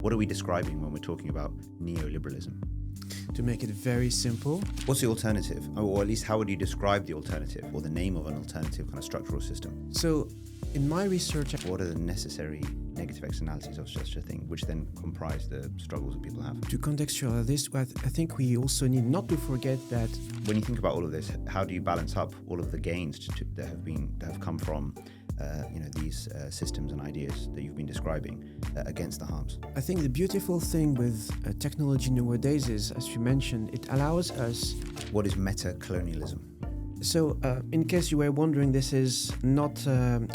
What are we describing when we're talking about neoliberalism? To make it very simple, What's the alternative? Or at least how would you describe the alternative or the name of an alternative kind of structural system? so in my research, What are the necessary negative externalities of such a thing, which then comprise the struggles that people have? to contextualize this, I think we also need not to forget that When you think about all of this, how do you balance up all of the gains that have come from these systems and ideas that you've been describing against the harms? I think the beautiful thing with technology nowadays is, as you mentioned, it allows us. What is metacolonialism? So, in case you were wondering, this is not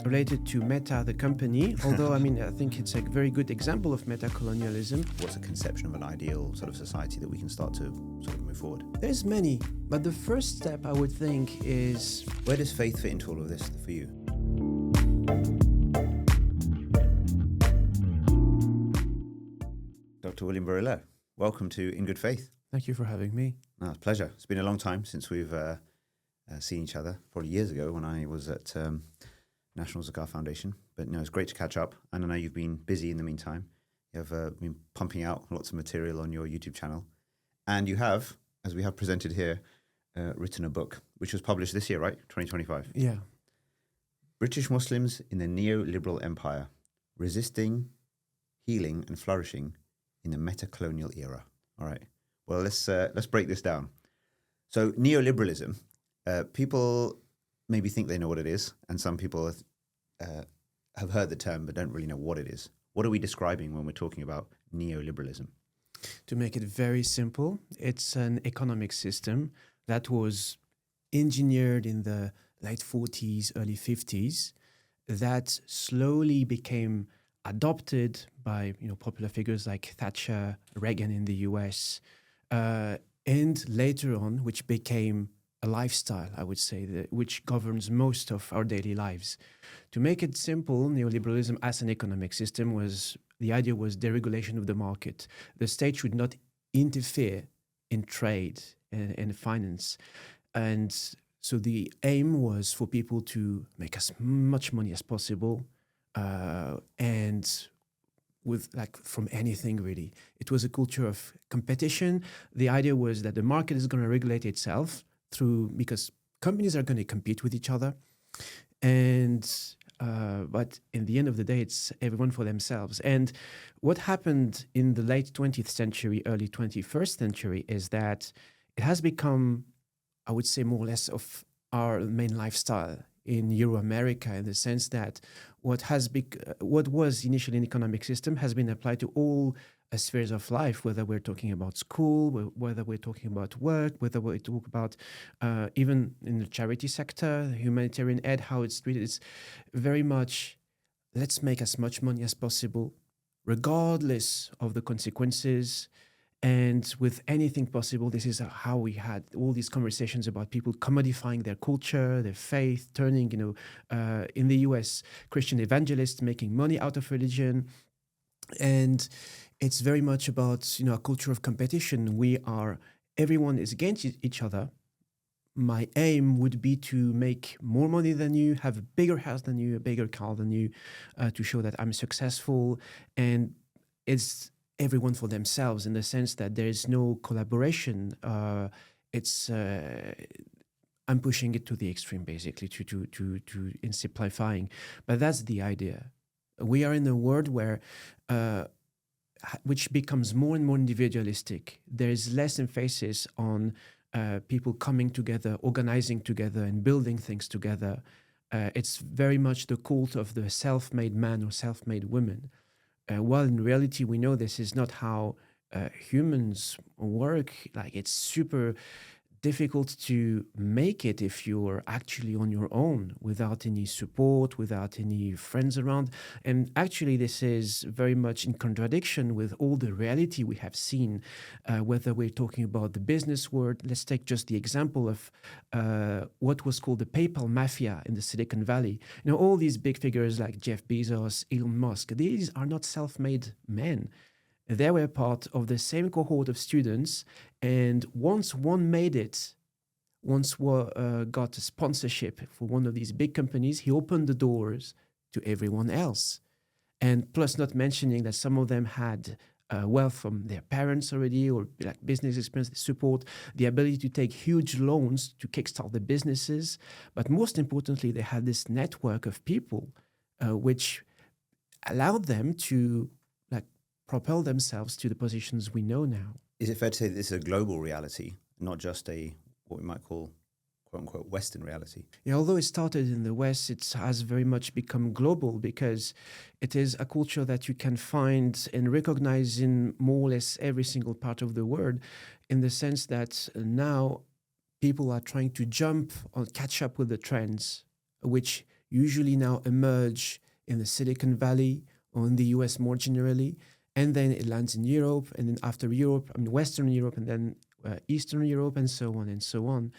related to Meta, the company, although I think it's a very good example of metacolonialism. What's a conception of an ideal sort of society that we can start to sort of move forward? There's many, but the first step I would think is Where does faith fit into all of this for you? Dr. William Barylo, welcome to In Good Faith. thank you for having me. No, it's a pleasure. It's been a long time since we've seen each other, probably years ago when I was at National Zakat Foundation. But no, it's great to catch up. And I know you've been busy in the meantime. You have been pumping out lots of material on your YouTube channel. And you have, as we have presented here, written a book, which was published this year, right? 2025. Yeah. British Muslims in the Neoliberal Empire, Resisting, Healing and Flourishing in the Metacolonial Era. All right. Well, let's break this down. So neoliberalism, people maybe think they know what it is, and some people have heard the term but don't really know what it is. What are we describing when we're talking about neoliberalism? To make it very simple, it's an economic system that was engineered in the late 40s, early 50s, that slowly became adopted by popular figures like Thatcher, Reagan in the US, and later on, which became a lifestyle, I would say, which governs most of our daily lives. To make it simple, neoliberalism as an economic system the idea was deregulation of the market. The state should not interfere in trade and finance. And so the aim was for people to make as much money as possible, and from anything really. It was a culture of competition. The idea was that the market is going to regulate itself because companies are going to compete with each other, but in the end of the day, it's everyone for themselves. And what happened in the late 20th century, early 21st century is that it has become, I would say, more or less of our main lifestyle in Euro-America, in the sense that what was initially an economic system has been applied to all spheres of life, whether we're talking about school, whether we're talking about work, whether we talk about even in the charity sector, humanitarian aid, how it's treated. It's very much, let's make as much money as possible, regardless of the consequences. And with anything possible, this is how we had all these conversations about people commodifying their culture, their faith, turning, in the US, Christian evangelists making money out of religion. And it's very much about, a culture of competition. Everyone is against each other. My aim would be to make more money than you, have a bigger house than you, a bigger car than you, to show that I'm successful. And it's everyone for themselves, in the sense that there is no collaboration. I'm pushing it to the extreme, basically, in simplifying. But that's the idea. We are in a world which becomes more and more individualistic. There is less emphasis on people coming together, organizing together, and building things together. It's very much the cult of the self-made man or self-made woman. While in reality, we know this is not how humans work. It's super difficult to make it if you're actually on your own, without any support, without any friends around. And actually, this is very much in contradiction with all the reality we have seen, whether we're talking about the business world. Let's take just the example of what was called the PayPal mafia in the Silicon Valley. All these big figures like Jeff Bezos, Elon Musk, these are not self-made men. They were part of the same cohort of students, and once one made it, got a sponsorship for one of these big companies, he opened the doors to everyone else. And plus, not mentioning that some of them had wealth from their parents already, or like business experience, they support the ability to take huge loans to kickstart the businesses. But most importantly, they had this network of people which allowed them to like propel themselves to the positions we know now. Is it fair to say that this is a global reality, not just a what we might call quote unquote Western reality? Yeah, although it started in the West, it has very much become global because it is a culture that you can find and recognize in more or less every single part of the world, in the sense that now people are trying to jump or catch up with the trends, which usually now emerge in the Silicon Valley or in the US more generally. And then it lands in Europe, and then after Europe, I mean, Western Europe, and then Eastern Europe, and so on and so on.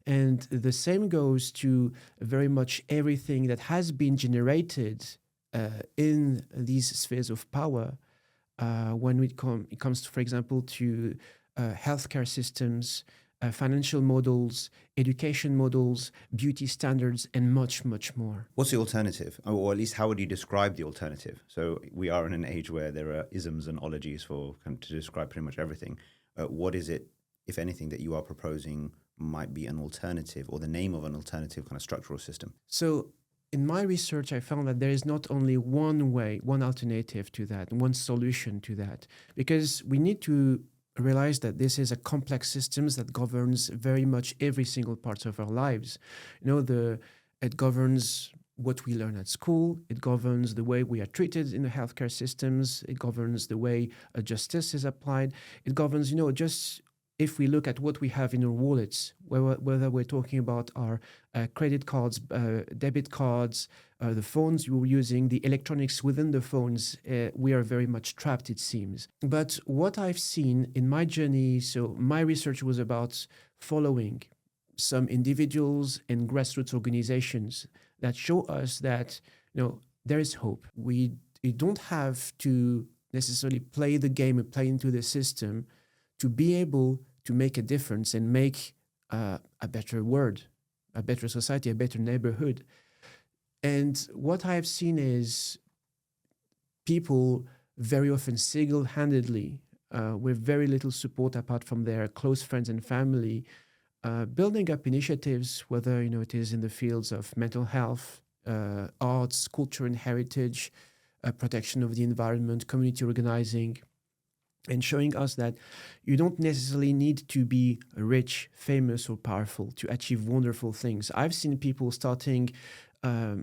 And the same goes to very much everything that has been generated in these spheres of power when it comes to, for example, to healthcare systems, financial models, education models, beauty standards, and much, much more. What's the alternative? Or at least how would you describe the alternative? So we are in an age where there are isms and ologies for to describe pretty much everything. What is it, if anything, that you are proposing might be an alternative, or the name of an alternative kind of structural system? So in my research, I found that there is not only one way, one alternative to that, one solution to that, because we need to realize that this is a complex system that governs very much every single part of our lives. It governs what we learn at school. It governs the way we are treated in the healthcare systems. It governs the way justice is applied. It governs, just if we look at what we have in our wallets, whether we're talking about our credit cards, debit cards, the phones you're using, the electronics within the phones, we are very much trapped, it seems. But what I've seen in my journey, so my research was about following some individuals and grassroots organizations that show us that, there is hope. We don't have to necessarily play the game and play into the system to be able to make a difference and make a better world, a better society, a better neighborhood. And what I've seen is people very often single-handedly, with very little support apart from their close friends and family, building up initiatives, whether it is in the fields of mental health, arts, culture and heritage, protection of the environment, community organizing, and showing us that you don't necessarily need to be rich, famous, or powerful to achieve wonderful things. I've seen people starting, a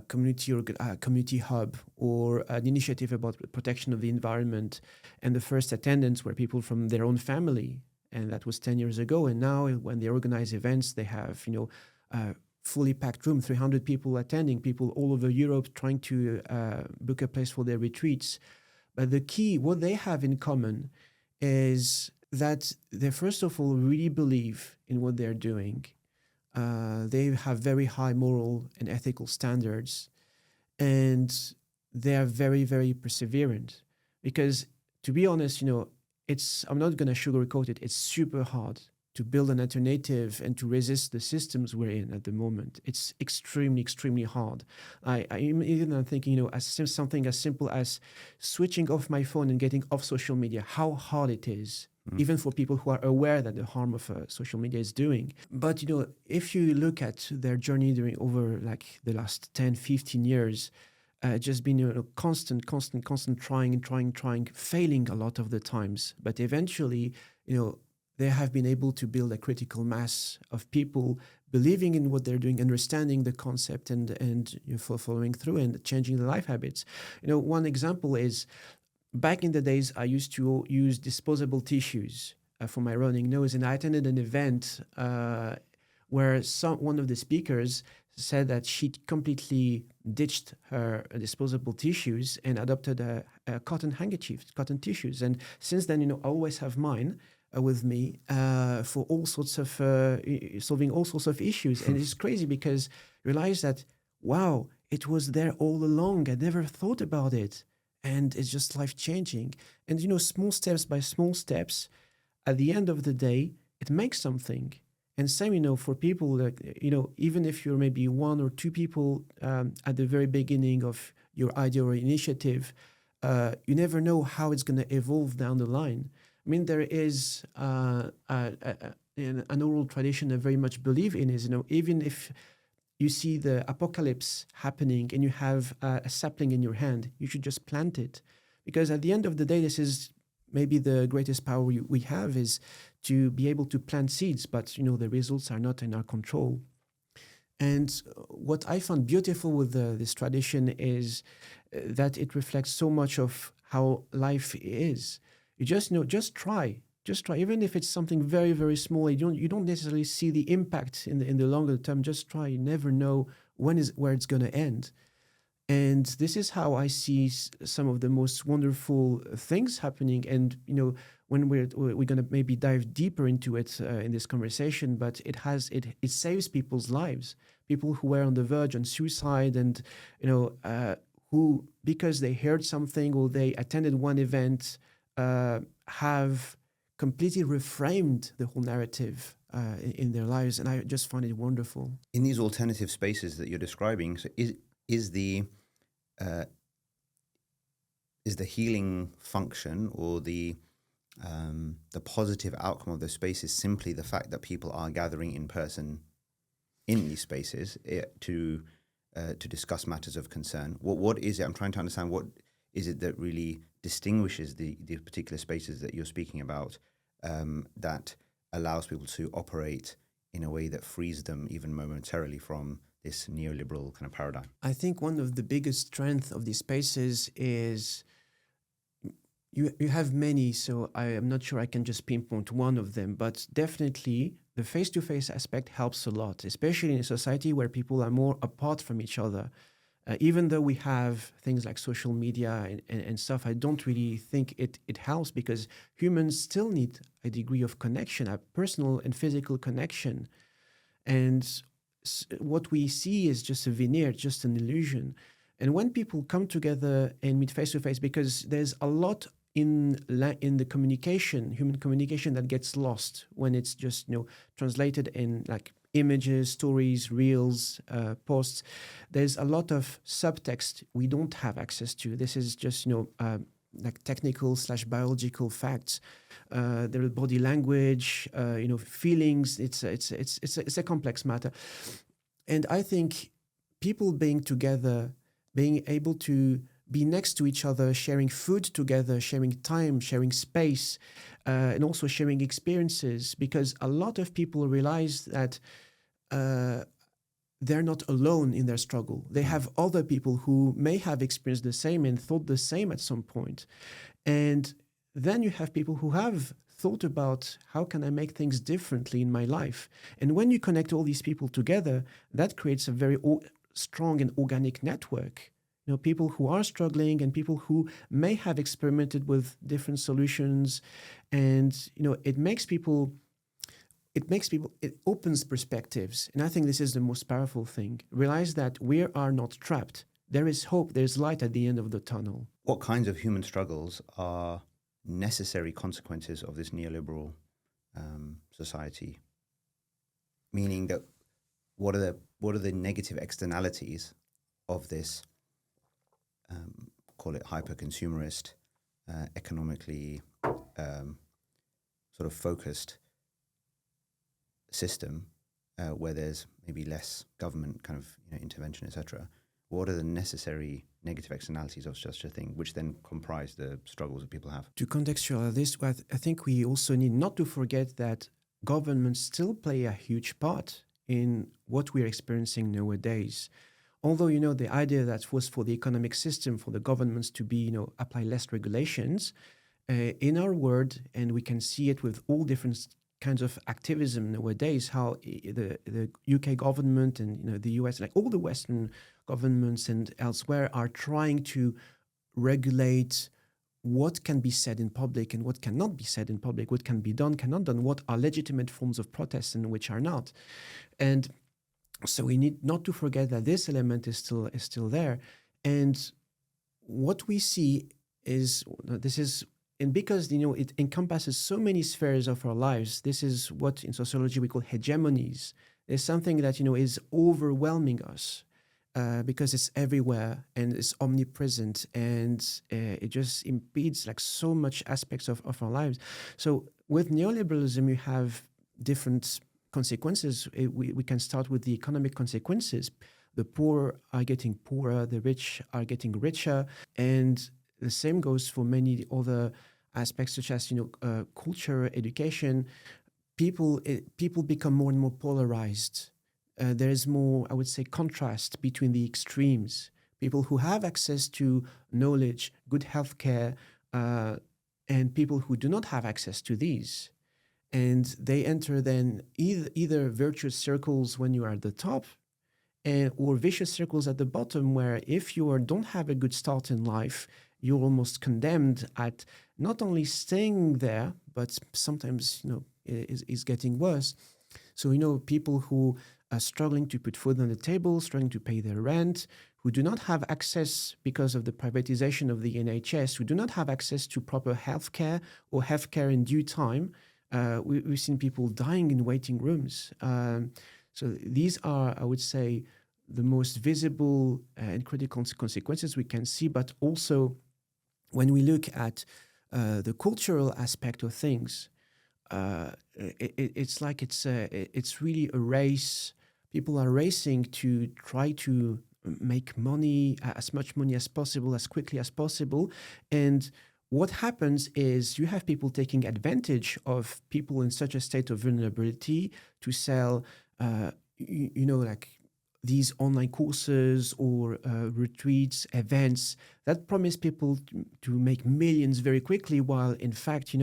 community hub or an initiative about protection of the environment, and the first attendants were people from their own family, and that was 10 years ago. And now, when they organize events, they have fully packed room, 300 people attending, people all over Europe trying to book a place for their retreats. But the key, what they have in common is that they, first of all, really believe in what they're doing. They have very high moral and ethical standards, and they are very, very perseverant. Because, to be honest, I'm not going to sugarcoat it. It's super hard to build an alternative and to resist the systems we're in at the moment. It's extremely, extremely hard. I'm thinking, something as simple as switching off my phone and getting off social media, how hard it is, even for people who are aware that the harm of social media is doing. But, if you look at their journey over like the last 10, 15 years, just been constant trying, failing a lot of the times. But eventually, they have been able to build a critical mass of people believing in what they're doing, understanding the concept, and following through and changing their life habits. One example is, back in the days, I used to use disposable tissues for my running nose, and I attended an event where one of the speakers said that she completely ditched her disposable tissues and adopted a cotton handkerchief, cotton tissues. And since then, I always have mine with me for all sorts of solving all sorts of issues. And it's crazy because you realize that, wow, it was there all along. I never thought about it. And it's just life-changing. And, small steps by small steps, at the end of the day, it makes something. And same, for people that, even if you're maybe one or two people at the very beginning of your idea or initiative, you never know how it's going to evolve down the line. I mean, there is an oral tradition I very much believe in is, even if you see the apocalypse happening and you have a sapling in your hand, you should just plant it. Because at the end of the day, this is maybe the greatest power we have is to be able to plant seeds, but the results are not in our control. And what I found beautiful with this tradition is that it reflects so much of how life is. You just try, even if it's something very, very small. You don't necessarily see the impact in the longer term. Just try. You never know where it's going to end. And this is how I see some of the most wonderful things happening. And when we're going to maybe dive deeper into it in this conversation, but it saves people's lives. People who were on the verge on suicide, and who, because they heard something or they attended one event, have completely reframed the whole narrative in their lives. And I just find it wonderful. In these alternative spaces that you're describing, so is the healing function or the positive outcome of those spaces simply the fact that people are gathering in person in these spaces to discuss matters of concern? What is it? I'm trying to understand, what is it that really distinguishes the particular spaces that you're speaking about, that allows people to operate in a way that frees them even momentarily from this neoliberal kind of paradigm? I think one of the biggest strengths of these spaces is you have many, so I am not sure I can just pinpoint one of them, but definitely the face-to-face aspect helps a lot, especially in a society where people are more apart from each other. Even though we have things like social media and stuff, I don't really think it helps, because humans still need a degree of connection, a personal and physical connection. And what we see is just a veneer, just an illusion. And when people come together and meet face to face, because there's a lot in the communication, human communication, that gets lost when it's just translated in like images, stories, reels, posts. There's a lot of subtext we don't have access to. This is just like technical / biological facts. There is body language, feelings. It's a complex matter, and I think people being together, being able to be next to each other, sharing food together, sharing time, sharing space, and also sharing experiences, because a lot of people realize that they're not alone in their struggle. They have other people who may have experienced the same and thought the same at some point. And then you have people who have thought about, how can I make things differently in my life? And when you connect all these people together, that creates a very strong and organic network. People who are struggling and people who may have experimented with different solutions. And, it opens perspectives. And I think this is the most powerful thing. Realize that we are not trapped. There is hope. There's light at the end of the tunnel. What kinds of human struggles are necessary consequences of this neoliberal society? Meaning that what are the negative externalities of this, call it hyper-consumerist, economically sort of focused system, where there's maybe less government kind of intervention, etc. What are the necessary negative externalities of such a thing, which then comprise the struggles that people have? To contextualize this, I think we also need not to forget that governments still play a huge part in what we're experiencing nowadays. Although, the idea that was for the economic system, for the governments to be, apply less regulations, in our world, and we can see it with all different kinds of activism nowadays, how the UK government and the US, like all the Western governments and elsewhere, are trying to regulate what can be said in public and what cannot be said in public, what can be done, cannot done, what are legitimate forms of protest and which are not. And so we need not to forget that this element is still there. And what we see is and because it encompasses so many spheres of our lives, this is what in sociology we call hegemonies. There's something that is overwhelming us, because it's everywhere and it's omnipresent, and it just impedes like so much aspects of our lives. So with neoliberalism, you have different consequences. We can start with the economic consequences. The poor are getting poorer, the rich are getting richer, and the same goes for many other aspects, such as culture, education. People become more and more polarized. There is more, I would say, contrast between the extremes. People who have access to knowledge, good healthcare, and people who do not have access to these. And they enter then either virtuous circles when you are at the top, or vicious circles at the bottom, where if you don't have a good start in life, you're almost condemned at not only staying there, but sometimes is getting worse. So people who are struggling to put food on the table, struggling to pay their rent, who do not have access because of the privatization of the NHS, who do not have access to proper healthcare or healthcare in due time. We've seen people dying in waiting rooms. So these are, I would say, the most visible and critical consequences we can see. But also, when we look at the cultural aspect of things, it's like it's really a race. People are racing to try to make money, as much money as possible, as quickly as possible. And what happens is you have people taking advantage of people in such a state of vulnerability to sell, like these online courses or retreats, events that promise people to make millions very quickly, while in fact,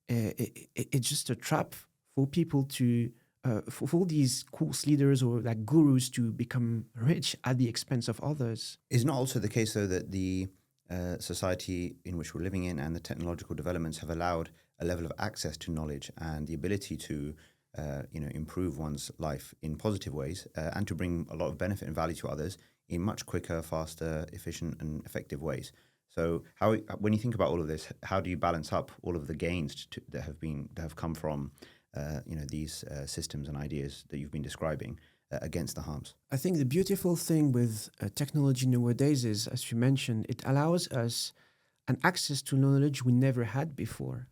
it's just a trap for people to, for these course leaders or like gurus to become rich at the expense of others. Is not also the case, though, that the society in which we're living in and the technological developments have allowed a level of access to knowledge and the ability to improve one's life in positive ways and to bring a lot of benefit and value to others in much quicker, faster, efficient and effective ways. So when you think about all of this, how do you balance up all of the gains that have come from these systems and ideas that you've been describing against the harms? I think the beautiful thing with technology nowadays is, as you mentioned, it allows us an access to knowledge we never had before.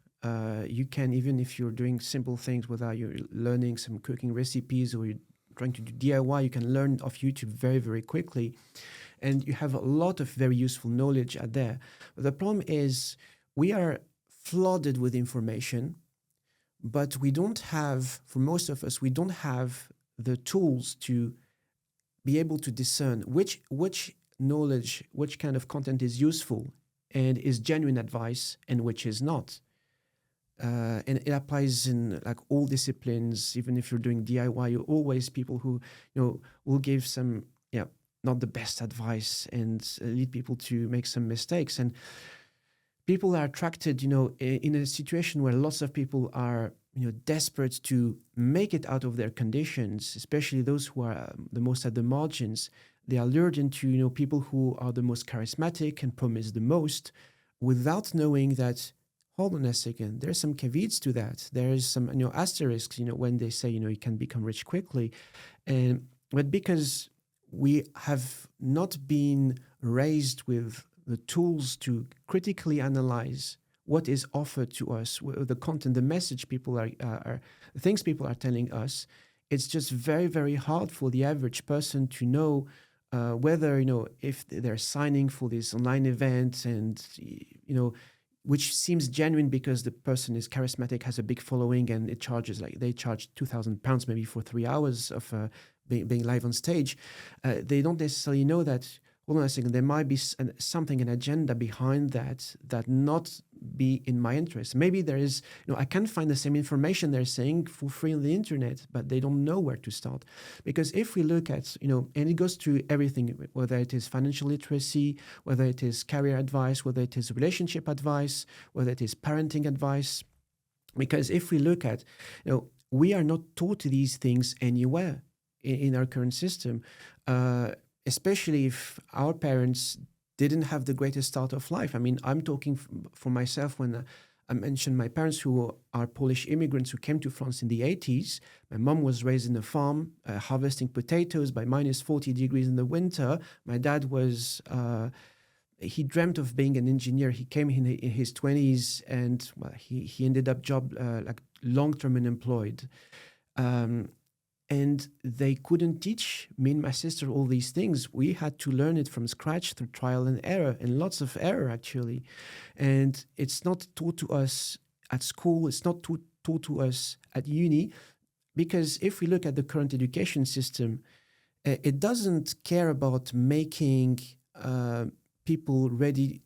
You can, even if you're doing simple things, whether you're learning some cooking recipes or you're trying to do DIY, you can learn off YouTube very, very quickly. And you have a lot of very useful knowledge out there. But the problem is we are flooded with information, but we don't have, for most of us, we don't have the tools to be able to discern which knowledge, which kind of content is useful and is genuine advice and which is not. And it applies in like all disciplines. Even if you're doing DIY, you're always people who will give some not the best advice and lead people to make some mistakes. And people are attracted, in a situation where lots of people are desperate to make it out of their conditions, especially those who are the most at the margins. They are lured into people who are the most charismatic and promise the most, without knowing that, hold on a second, there's some caveats to that. There is some asterisks, when they say you can become rich quickly, but because we have not been raised with the tools to critically analyze what is offered to us, the content, the message people are things people are telling us. It's just very, very hard for the average person to know whether if they're signing for this online event and which seems genuine because the person is charismatic, has a big following, and it charges they charge £2,000 maybe for 3 hours of being live on stage. They don't necessarily know that, hold on a second, there might be something, an agenda behind that not be in my interest. Maybe there is, I can find the same information they're saying for free on the internet, but they don't know where to start. Because if we look at, and it goes to everything, whether it is financial literacy, whether it is career advice, whether it is relationship advice, whether it is parenting advice. Because if we look at, we are not taught these things anywhere in our current system, especially if our parents didn't have the greatest start of life. I mean, I'm talking for myself when I mentioned my parents who are Polish immigrants who came to France in the 80s. My mom was raised in a farm, harvesting potatoes by minus 40 degrees in the winter. My dad was, he dreamt of being an engineer. He came in his 20s and well, he ended up like long-term unemployed. And they couldn't teach me and my sister all these things. We had to learn it from scratch through trial and error, and lots of error, actually. And it's not taught to us at school. It's not taught to us at uni. Because if we look at the current education system, it doesn't care about making people readily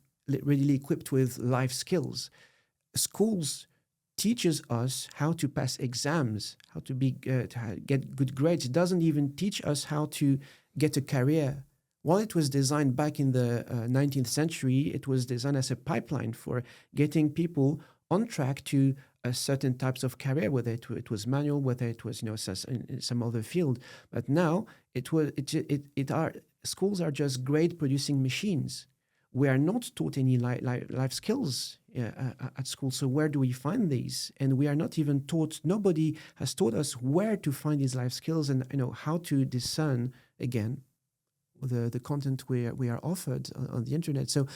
equipped with life skills. Schools teaches us how to pass exams, how to get good grades. It doesn't even teach us how to get a career. While it was designed back in the 19th century, it was designed as a pipeline for getting people on track to certain types of career, whether it was manual, whether it was in some other field. But now schools are just grade producing machines. We are not taught any life skills at school. So where do we find these? And we are not even taught. Nobody has taught us where to find these life skills and how to discern again the content we are offered on the internet. So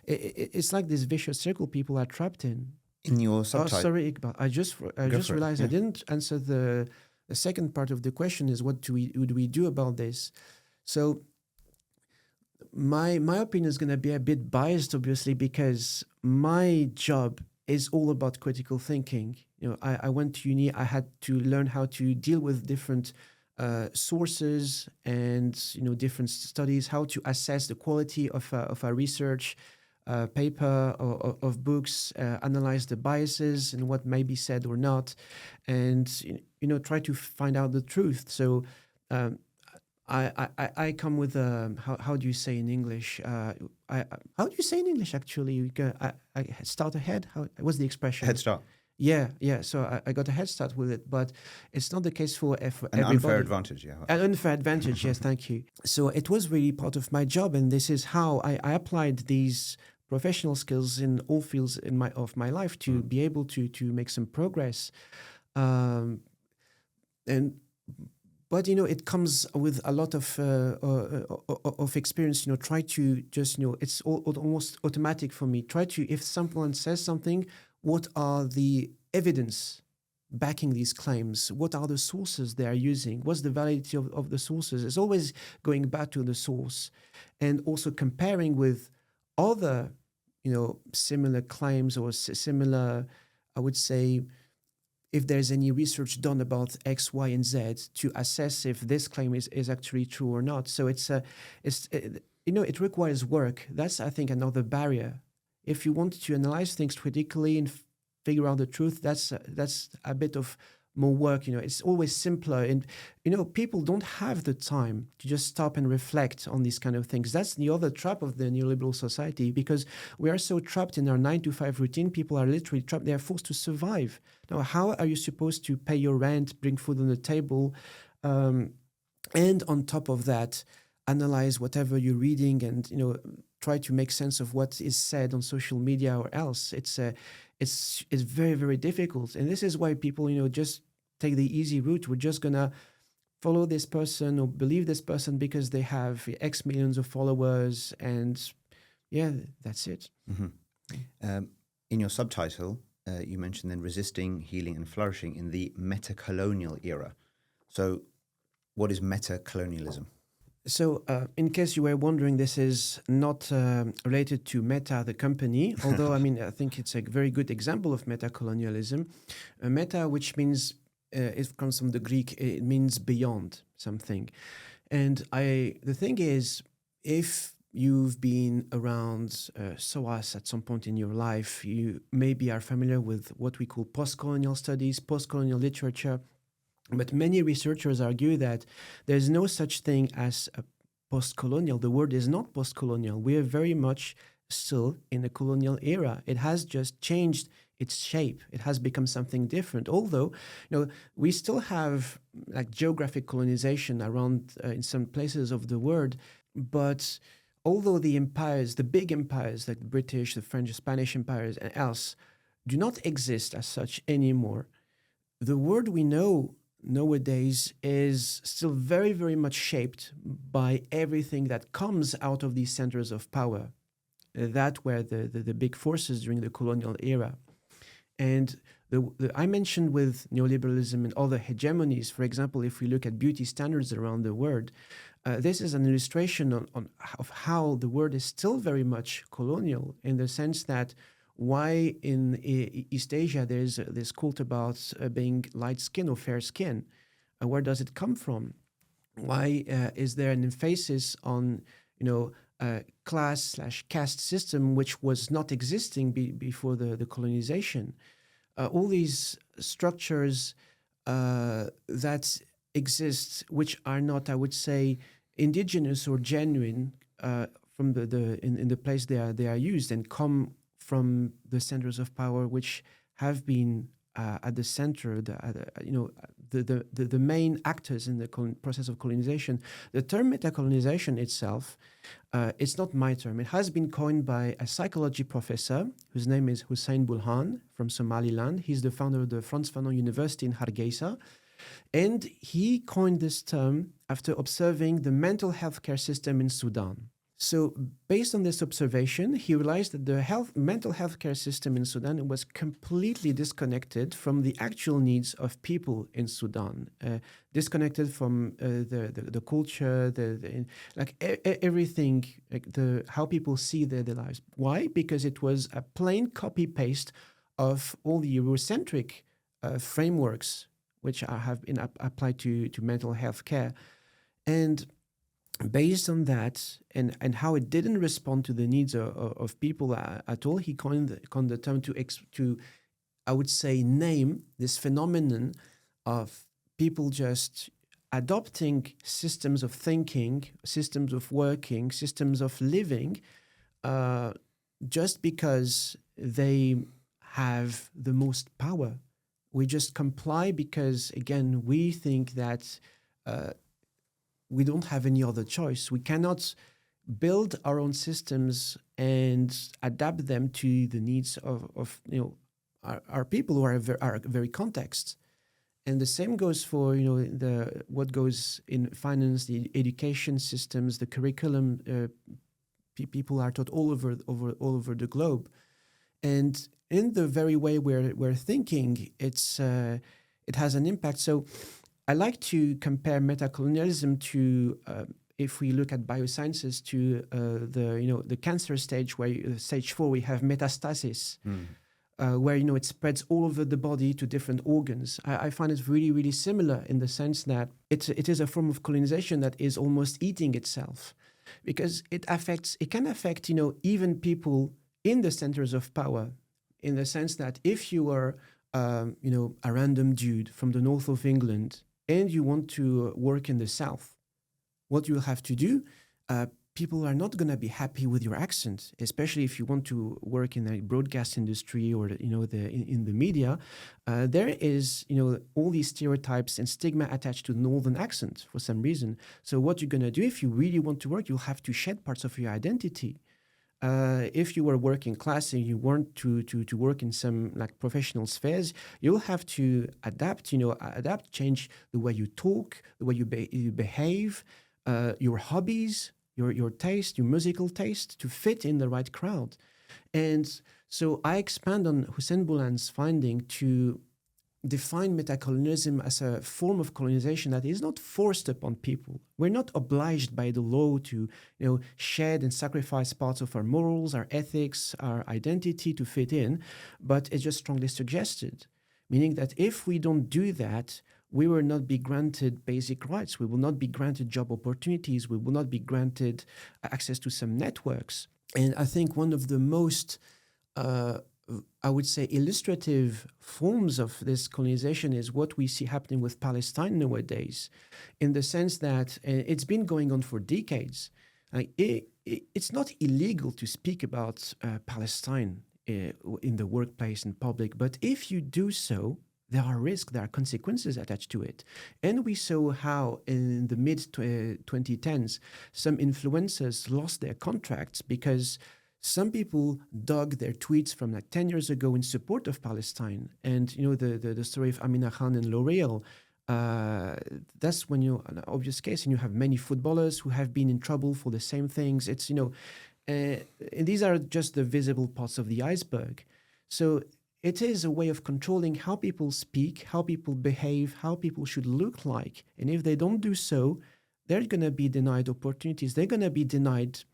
it's like this vicious circle people are trapped in. In your subtitle, sorry, Iqbal. I just realized I didn't answer the second part of the question. Is what do we do about this? So. My opinion is going to be a bit biased, obviously, because my job is all about critical thinking. I went to uni. I had to learn how to deal with different sources and different studies, how to assess the quality of a research paper or of books, analyze the biases and what may be said or not, and try to find out the truth. So. I come with how do you say in English? How do you say in English actually? I start ahead. What's the expression? Head start. Yeah. So I got a head start with it, but it's not the case for everybody. An unfair advantage, yeah. An unfair advantage, yes. Thank you. So it was really part of my job, and this is how I applied these professional skills in all fields of my life to be able to make some progress, But it comes with a lot of experience. Try to just it's almost automatic for me. Try to, if someone says something, what are the evidence backing these claims? What are the sources they are using? What's the validity of the sources? It's always going back to the source, and also comparing with other similar claims or similar, I would say, if there's any research done about X, Y, and Z to assess if this claim is actually true or not. So it requires work. That's, I think, another barrier. If you want to analyze things critically and figure out the truth, that's a bit of more work. It's always simpler, and people don't have the time to just stop and reflect on these kind of things. That's the other trap of the neoliberal society, because we are so trapped in our 9-to-5 routine. People are literally trapped. They are forced to survive. Now, how are you supposed to pay your rent, bring food on the table, and on top of that, analyze whatever you're reading and try to make sense of what is said on social media or else? It's very, very difficult, and this is why people just take the easy route. We're just gonna follow this person or believe this person because they have X millions of followers, and that's it. Mm-hmm. In your subtitle, you mentioned then resisting, healing, and flourishing in the Metacolonial Era. So, what is Metacolonialism? So, in case you were wondering, this is not related to Meta, the company, although, I think it's a very good example of metacolonialism. Meta, which means, it comes from the Greek, it means beyond something. And the thing is, if you've been around SOAS at some point in your life, you maybe are familiar with what we call post-colonial studies, post-colonial literature. But many researchers argue that there's no such thing as a post-colonial. The word is not post-colonial. We are very much still in the colonial era. It has just changed its shape. It has become something different. Although, we still have like geographic colonization around in some places of the world. But although the empires, the big empires like the British, the French, the Spanish empires and else, do not exist as such anymore. The world we know nowadays is still very, very much shaped by everything that comes out of these centers of power. That were the big forces during the colonial era. And I mentioned with neoliberalism and other hegemonies, for example, if we look at beauty standards around the world, this is an illustration of how the world is still very much colonial, in the sense that why in East Asia there's this cult about being light skin or fair skin. Where does it come from? Why is there an emphasis on, class/caste system, which was not existing before the colonization? All these structures that exist, which are not, I would say, indigenous or genuine from in the place they are used, and come from the centers of power, which have been at the center, the main actors in the process of colonization. The term metacolonization itself, it's not my term. It has been coined by a psychology professor whose name is Hussein Bulhan from Somaliland. He's the founder of the Frans Fanon University in Hargeisa. And he coined this term after observing the mental health care system in Sudan. So based on this observation, he realized that the mental health care system in Sudan was completely disconnected from the actual needs of people in Sudan, disconnected from the culture, everything, how people see their lives. Why? Because it was a plain copy-paste of all the Eurocentric frameworks which have been applied to mental health care. And based on that and how it didn't respond to the needs of people at all, he coined the term to, I would say, name this phenomenon of people just adopting systems of thinking, systems of working, systems of living, just because they have the most power. We just comply because, again, we think that we don't have any other choice. We cannot build our own systems and adapt them to the needs of our people who are our very context. And the same goes for what goes in finance, the education systems, the curriculum. People are taught all over the globe, and in the very way we're thinking, it has an impact. So I like to compare metacolonialism to, if we look at biosciences, to the cancer stage, where stage 4 we have metastasis, where it spreads all over the body to different organs. I find it really, really similar in the sense that it is a form of colonization that is almost eating itself, because it can affect even people in the centers of power, in the sense that if you are a random dude from the north of England and you want to work in the south, what you'll have to do, people are not going to be happy with your accent, especially if you want to work in the broadcast industry or in the media. There is all these stereotypes and stigma attached to northern accent for some reason. So what you're going to do, if you really want to work, you'll have to shed parts of your identity. If you were working class and you want to work in some professional spheres, you'll have to adapt, change the way you talk, the way you behave, your hobbies, your taste, your musical taste, to fit in the right crowd. And so I expand on Hussein Bulhan's finding to define metacolonialism as a form of colonization that is not forced upon people. We're not obliged by the law to, shed and sacrifice parts of our morals, our ethics, our identity to fit in, but it's just strongly suggested, meaning that if we don't do that, we will not be granted basic rights. We will not be granted job opportunities. We will not be granted access to some networks. And I think one of the most I would say illustrative forms of this colonization is what we see happening with Palestine nowadays, in the sense that it's been going on for decades. It's not illegal to speak about Palestine in the workplace and public, but if you do so, there are risks, there are consequences attached to it. And we saw how in the mid-2010s, some influencers lost their contracts because Some people dug their tweets from like 10 years ago in support of Palestine. And, the story of Amina Khan and L'Oreal, that's when an obvious case, and you have many footballers who have been in trouble for the same things. It's, and these are just the visible parts of the iceberg. So it is a way of controlling how people speak, how people behave, how people should look like. And if they don't do so, they're going to be denied opportunities. They're going to be denied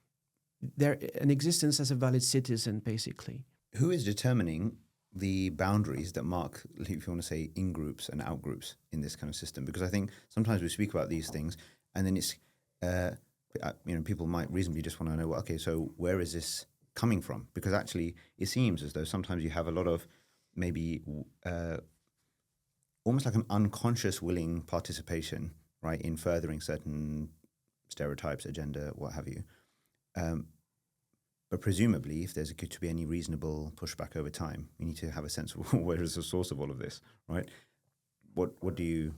an existence as a valid citizen, basically. Who is determining the boundaries that mark, if you want to say, in-groups and out-groups in this kind of system? Because I think sometimes we speak about these things and then it's, people might reasonably just want to know, well, okay, so where is this coming from? Because actually it seems as though sometimes you have a lot of maybe almost like an unconscious willing participation, right, in furthering certain stereotypes, agenda, what have you. But presumably, if there's going to be any reasonable pushback over time, we need to have a sense of where is the source of all of this, right? What do you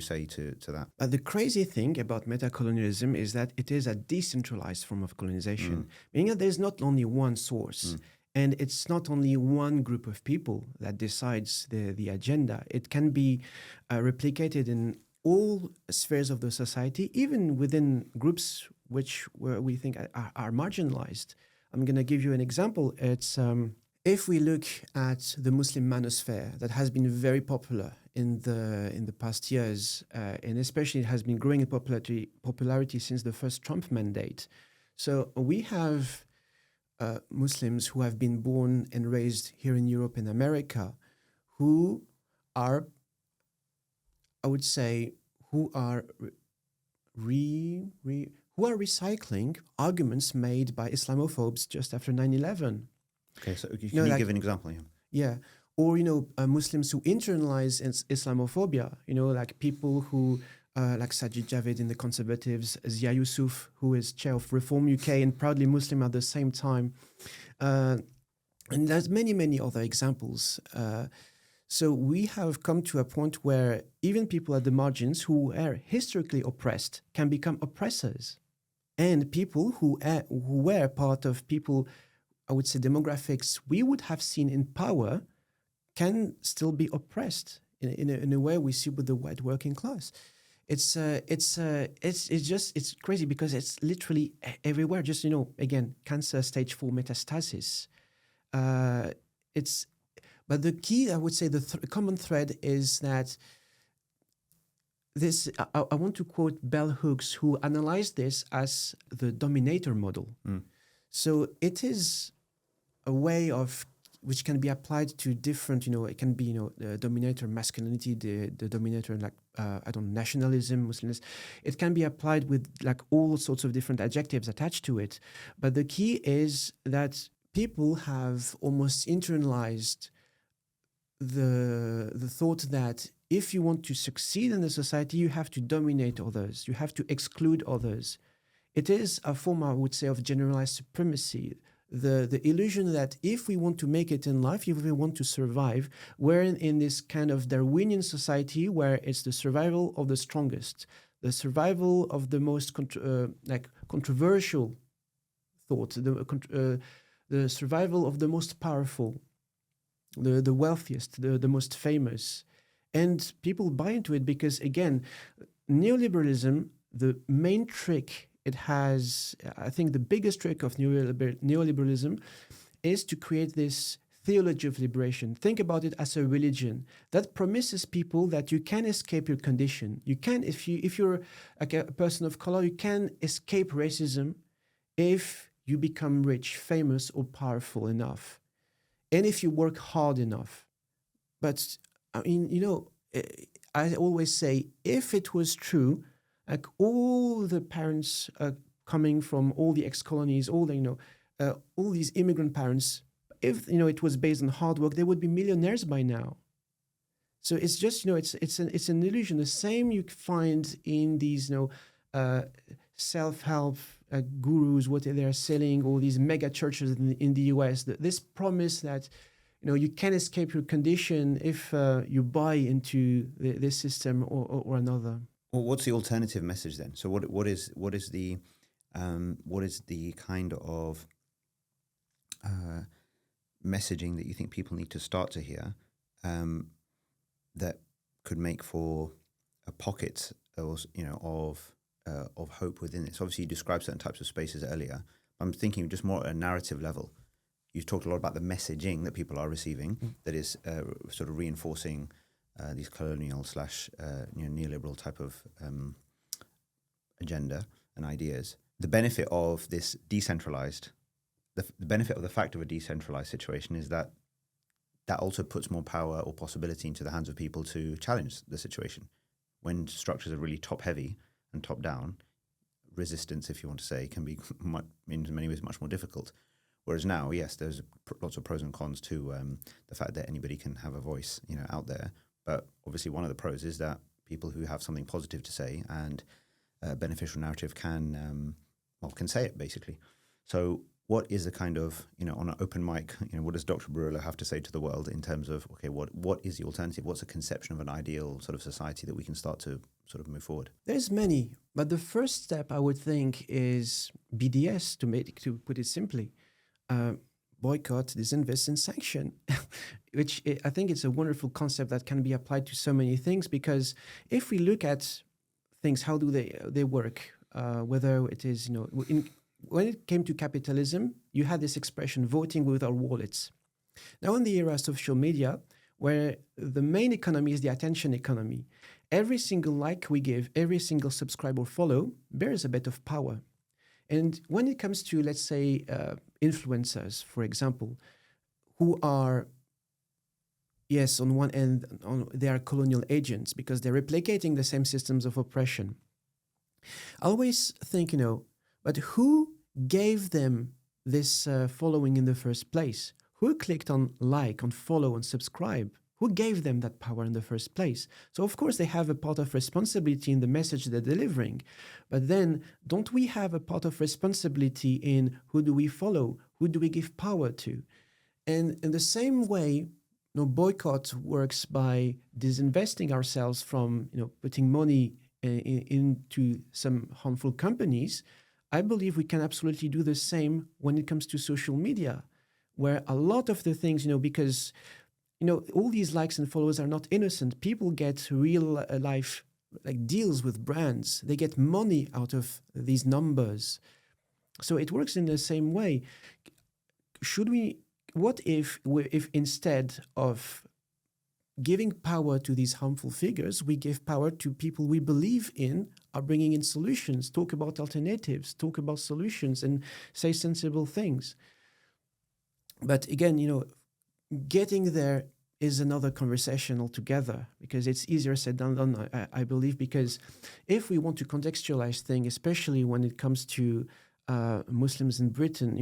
say to that? The crazy thing about metacolonialism is that it is a decentralized form of colonization, meaning that there's not only one source, and it's not only one group of people that decides the agenda. It can be replicated in all spheres of the society, even within groups where we think are marginalized. I'm going to give you an example. It's if we look at the Muslim manosphere that has been very popular in the past years, and especially it has been growing in popularity since the first Trump mandate. So we have Muslims who have been born and raised here in Europe and America, who are, I would say, who are recycling arguments made by Islamophobes just after 9/11. Okay, so can you give an example? Yeah. Or, Muslims who internalize Islamophobia, like people who, like Sajid Javid in the Conservatives, Zia Yusuf, who is chair of Reform UK and proudly Muslim at the same time. And there's many, many other examples. So we have come to a point where even people at the margins who are historically oppressed can become oppressors. And people who were part of people, I would say, demographics we would have seen in power can still be oppressed in a way we see with the white working class. It's crazy because it's literally everywhere. Just, again, cancer stage 4 metastasis. But the key, I would say, the common thread is that this. I want to quote Bell Hooks, who analyzed this as the dominator model. So it is a way of which can be applied to different. It can be the dominator masculinity, the dominator nationalism, Muslimness. It can be applied with like all sorts of different adjectives attached to it. But the key is that people have almost internalized the thought that if you want to succeed in the society, you have to dominate others, you have to exclude others. It is a form, I would say, of generalized supremacy. The illusion that if we want to make it in life, if we want to survive, we're in this kind of Darwinian society where it's the survival of the strongest, the survival of the most controversial thought, the survival of the most powerful, the wealthiest, the most famous. And people buy into it because, again, neoliberalism, the main trick it has, I think the biggest trick of neoliberalism is to create this theology of liberation. Think about it as a religion that promises people that you can escape your condition. You can, if you're like a person of color, you can escape racism if you become rich, famous, or powerful enough. And if you work hard enough. But, I mean, I always say, if it was true, like all the parents coming from all the ex-colonies, all these immigrant parents, if, it was based on hard work, they would be millionaires by now. So it's just, it's an illusion. The same you find in these, self-help gurus, what they are selling, all these mega churches in the US, this promise that, you can escape your condition if you buy into this system or another. Well, what's the alternative message then? So what is the kind of messaging that you think people need to start to hear that could make for a pocket of hope within it? So obviously you described certain types of spaces earlier. I'm thinking just more at a narrative level. You've talked a lot about the messaging that people are receiving that is sort of reinforcing these colonial / neoliberal type of agenda and ideas. The benefit of this decentralized, the benefit of the fact of a decentralized situation is that also puts more power or possibility into the hands of people to challenge the situation. When structures are really top heavy and top down, resistance, if you want to say, can be in many ways much more difficult. Whereas now, yes, there's lots of pros and cons to the fact that anybody can have a voice, out there. But obviously, one of the pros is that people who have something positive to say and a beneficial narrative can say it basically. So, what is the kind of on an open mic? What does Dr. Barylo have to say to the world in terms of what is the alternative? What's a conception of an ideal sort of society that we can start to sort of move forward? There's many, but the first step I would think is BDS, to put it simply. Boycott, disinvest, and sanction, which I think it's a wonderful concept that can be applied to so many things, because if we look at things, how do they work? Whether it is, when it came to capitalism, you had this expression, voting with our wallets. Now in the era of social media, where the main economy is the attention economy, every single like we give, every single subscribe or follow bears a bit of power. And when it comes to, let's say, influencers, for example, who are, yes, on one end, they are colonial agents because they're replicating the same systems of oppression. I always think, but who gave them this following in the first place? Who clicked on like, on follow, on subscribe? Who gave them that power in the first place? So, of course, they have a part of responsibility in the message they're delivering. But then, don't we have a part of responsibility in who do we follow? Who do we give power to? And in the same way, boycott works by disinvesting ourselves from, putting money into some harmful companies. I believe we can absolutely do the same when it comes to social media, where a lot of the things, because all these likes and follows are not innocent. People get real life deals with brands. They get money out of these numbers. So it works in the same way. What if instead of giving power to these harmful figures, we give power to people we believe in, are bringing in solutions, talk about alternatives, talk about solutions, and say sensible things. But again, getting there is another conversation altogether, because it's easier said than done, I believe, because if we want to contextualize things, especially when it comes to Muslims in Britain,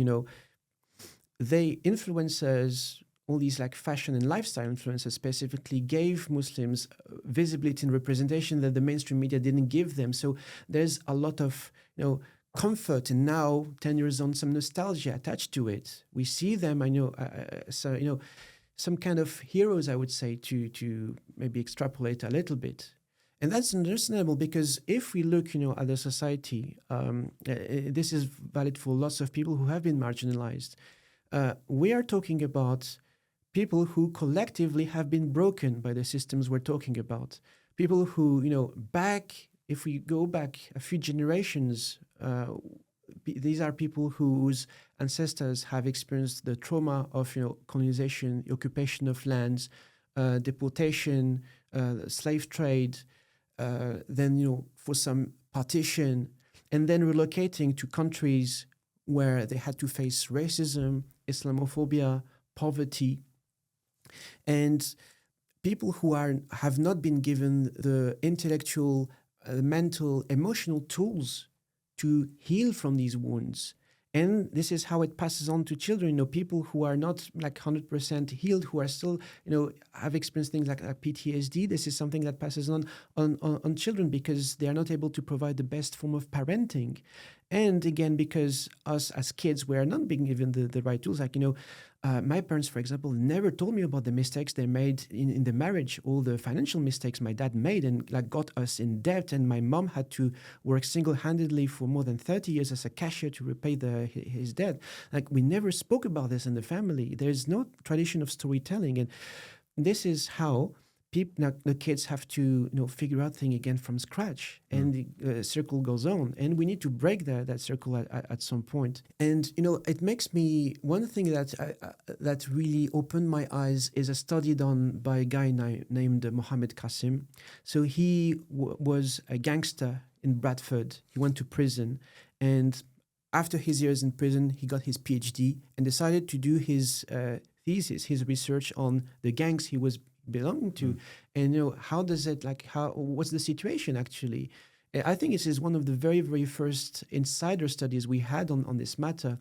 influencers, all these fashion and lifestyle influencers specifically, gave Muslims visibility and representation that the mainstream media didn't give them. So there's a lot of, comfort, and now 10 years on, some nostalgia attached to it. We see them, some kind of heroes, I would say, to maybe extrapolate a little bit. And that's understandable, because if we look, at the society, this is valid for lots of people who have been marginalized. We are talking about people who collectively have been broken by the systems we're talking about. People who, if we go back a few generations, these are people whose ancestors have experienced the trauma of, colonization, occupation of lands, deportation, slave trade, then, for some partition, and then relocating to countries where they had to face racism, Islamophobia, poverty, and people who have not been given the intellectual, mental, emotional tools to heal from these wounds. And this is how it passes on to children, people who are not 100% healed, who are still, have experienced things like PTSD. This is something that passes on children, because they are not able to provide the best form of parenting. And again, because us as kids, we are not being given the right tools. My parents, for example, never told me about the mistakes they made in the marriage, all the financial mistakes my dad made and like got us in debt. And my mom had to work single-handedly for more than 30 years as a cashier to repay his debt. Like we never spoke about this in the family. There's no tradition of storytelling. And this is how people, the kids have to figure out things again from scratch, and the circle goes on, and we need to break that circle at some point. And it makes me, one thing that really opened my eyes is a study done by a guy named Mohammed Qasim. So he was a gangster in Bradford. He went to prison, and after his years in prison, he got his PhD and decided to do his thesis, his research on the gangs he was belonging to, and how does it what's the situation actually. I think this is one of the very, very first insider studies we had on this matter.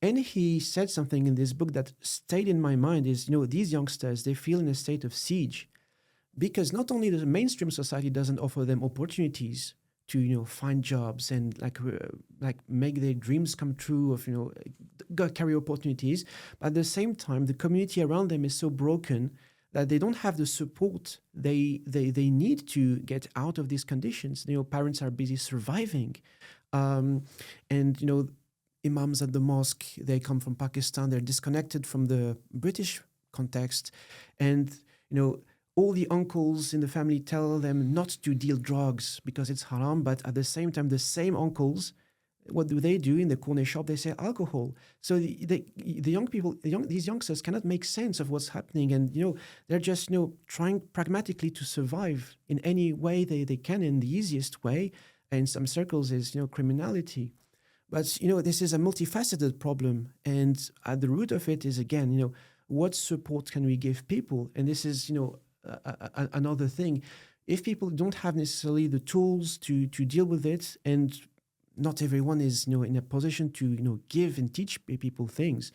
And he said something in this book that stayed in my mind is, these youngsters, they feel in a state of siege because not only the mainstream society doesn't offer them opportunities to find jobs and like make their dreams come true of career opportunities, but at the same time the community around them is so broken that they don't have the support they need to get out of these conditions. Parents are busy surviving, and imams at the mosque, they come from Pakistan, they're disconnected from the British context, and all the uncles in the family tell them not to deal drugs because it's haram, but at the same time, the same uncles, what do they do in the corner shop? They sell alcohol. So the young people, these youngsters cannot make sense of what's happening, and they're just trying pragmatically to survive in any way they can, in the easiest way. And in some circles is criminality. But this is a multifaceted problem, and at the root of it is again what support can we give people? And this is another thing. If people don't have necessarily the tools to deal with it, and not everyone is in a position to give and teach people things.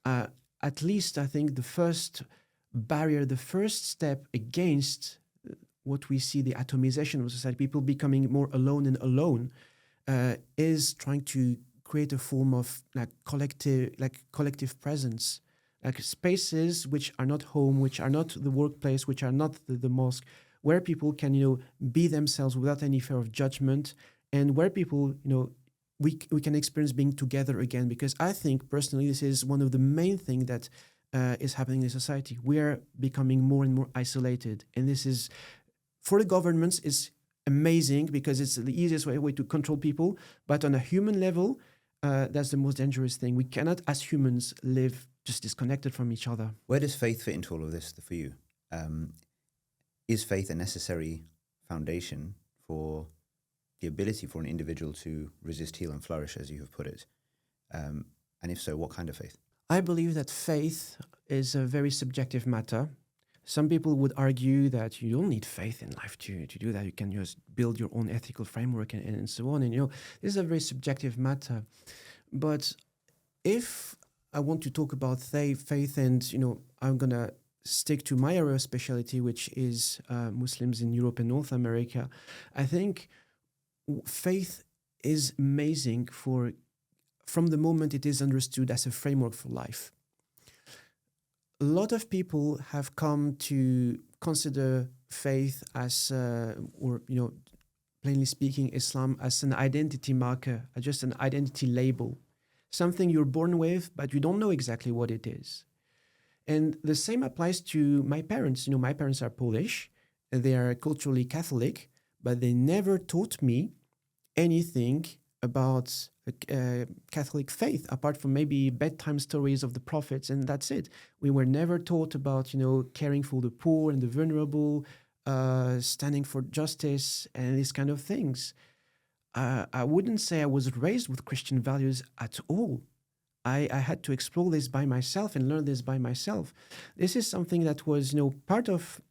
At least I think the first barrier, the first step against what we see, the atomization of society, people becoming more alone and alone, is trying to create a form of collective presence, like spaces which are not home, which are not the workplace, which are not the mosque, where people can be themselves without any fear of judgment. And where people, we can experience being together again, because I think personally this is one of the main things that is happening in society. We are becoming more and more isolated, and this is, for the governments, is amazing because it's the easiest way to control people. But on a human level, that's the most dangerous thing. We cannot, as humans, live just disconnected from each other. Where does faith fit into all of this for you? Is faith a necessary foundation for the ability for an individual to resist, heal, and flourish, as you have put it? And if so, what kind of faith? I believe that faith is a very subjective matter. Some people would argue that you don't need faith in life to do that. You can just build your own ethical framework and so on. And, this is a very subjective matter. But if I want to talk about faith and, I'm going to stick to my area of specialty, which is Muslims in Europe and North America, I think faith is amazing from the moment it is understood as a framework for life. A lot of people have come to consider faith as, plainly speaking, Islam as an identity marker, just an identity label, something you're born with, but you don't know exactly what it is. And the same applies to my parents. My parents are Polish, they are culturally Catholic, but they never taught me anything about Catholic faith, apart from maybe bedtime stories of the prophets, and that's it. We were never taught about, caring for the poor and the vulnerable, standing for justice, and these kind of things. I wouldn't say I was raised with Christian values at all. I had to explore this by myself and learn this by myself. This is something that was, part of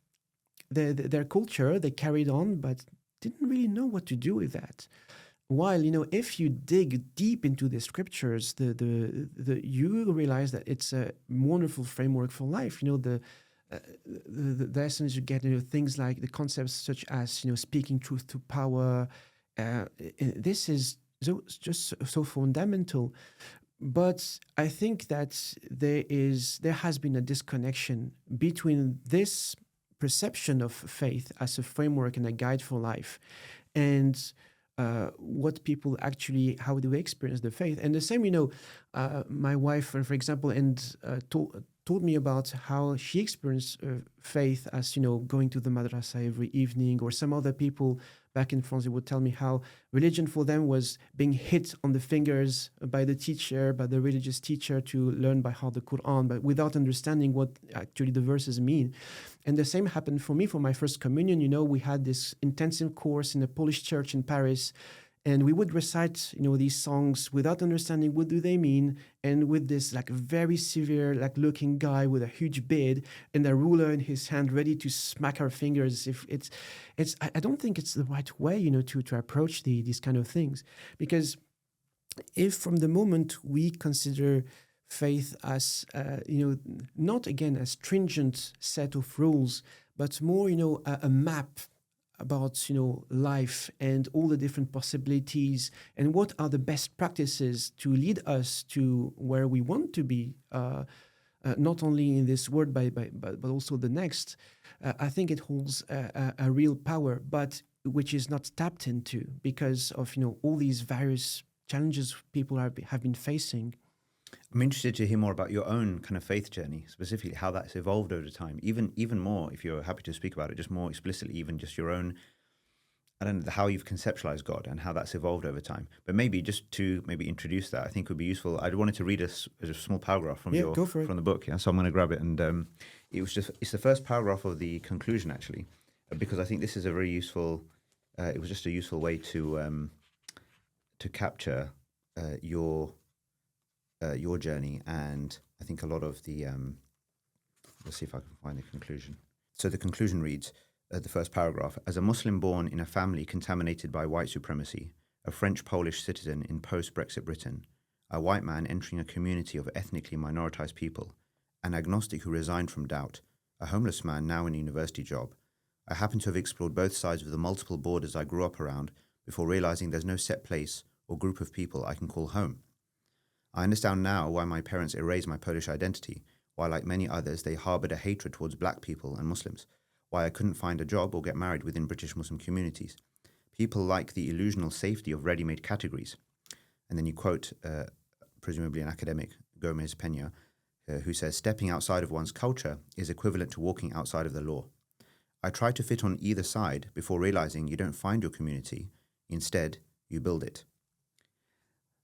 their culture. They carried on, but didn't really know what to do with that. While, if you dig deep into the scriptures, you realize that it's a wonderful framework for life. The lessons you get, things like the concepts such as, speaking truth to power. This is just so fundamental. But I think that there has been a disconnection between this perception of faith as a framework and a guide for life, and what people actually, how do they experience the faith. And the same, my wife, for example, and told me about how she experienced faith as, going to the madrasa every evening, or some other people back in France, they would tell me how religion for them was being hit on the fingers by the teacher, by the religious teacher, to learn by heart the Quran, but without understanding what actually the verses mean. And the same happened for me for my first communion. We had this intensive course in a Polish church in Paris, and we would recite, these songs without understanding what do they mean, and with this very severe looking guy with a huge beard and a ruler in his hand, ready to smack our fingers. If I don't think it's the right way, to approach these kind of things, because if from the moment we consider faith as not again a stringent set of rules, but more a map about life and all the different possibilities, and what are the best practices to lead us to where we want to be, not only in this world but also the next. I think it holds a real power, but which is not tapped into because of all these various challenges people have been facing. I'm interested to hear more about your own kind of faith journey, specifically how that's evolved over time. Even more, if you're happy to speak about it, just more explicitly, even just your own, I don't know, how you've conceptualized God and how that's evolved over time. But maybe just to introduce that, I think would be useful. I wanted to read a small paragraph from from the book. Yeah, so I'm going to grab it, and it's the first paragraph of the conclusion actually, because I think this is a very useful. It was just a useful way to capture your journey, and I think a lot of the. Let's see if I can find the conclusion. So the conclusion reads. The first paragraph, as a Muslim born in a family contaminated by white supremacy, a French-Polish citizen in post-Brexit Britain, a white man entering a community of ethnically minoritized people, an agnostic who resigned from doubt, a homeless man now in a university job, I happen to have explored both sides of the multiple borders I grew up around before realizing there's no set place or group of people I can call home. I understand now why my parents erased my Polish identity, why, like many others, they harbored a hatred towards black people and Muslims, why I couldn't find a job or get married within British Muslim communities. People like the illusional safety of ready-made categories. And then you quote, presumably an academic, Gomez Pena, who says, stepping outside of one's culture is equivalent to walking outside of the law. I try to fit on either side before realizing you don't find your community. Instead, you build it.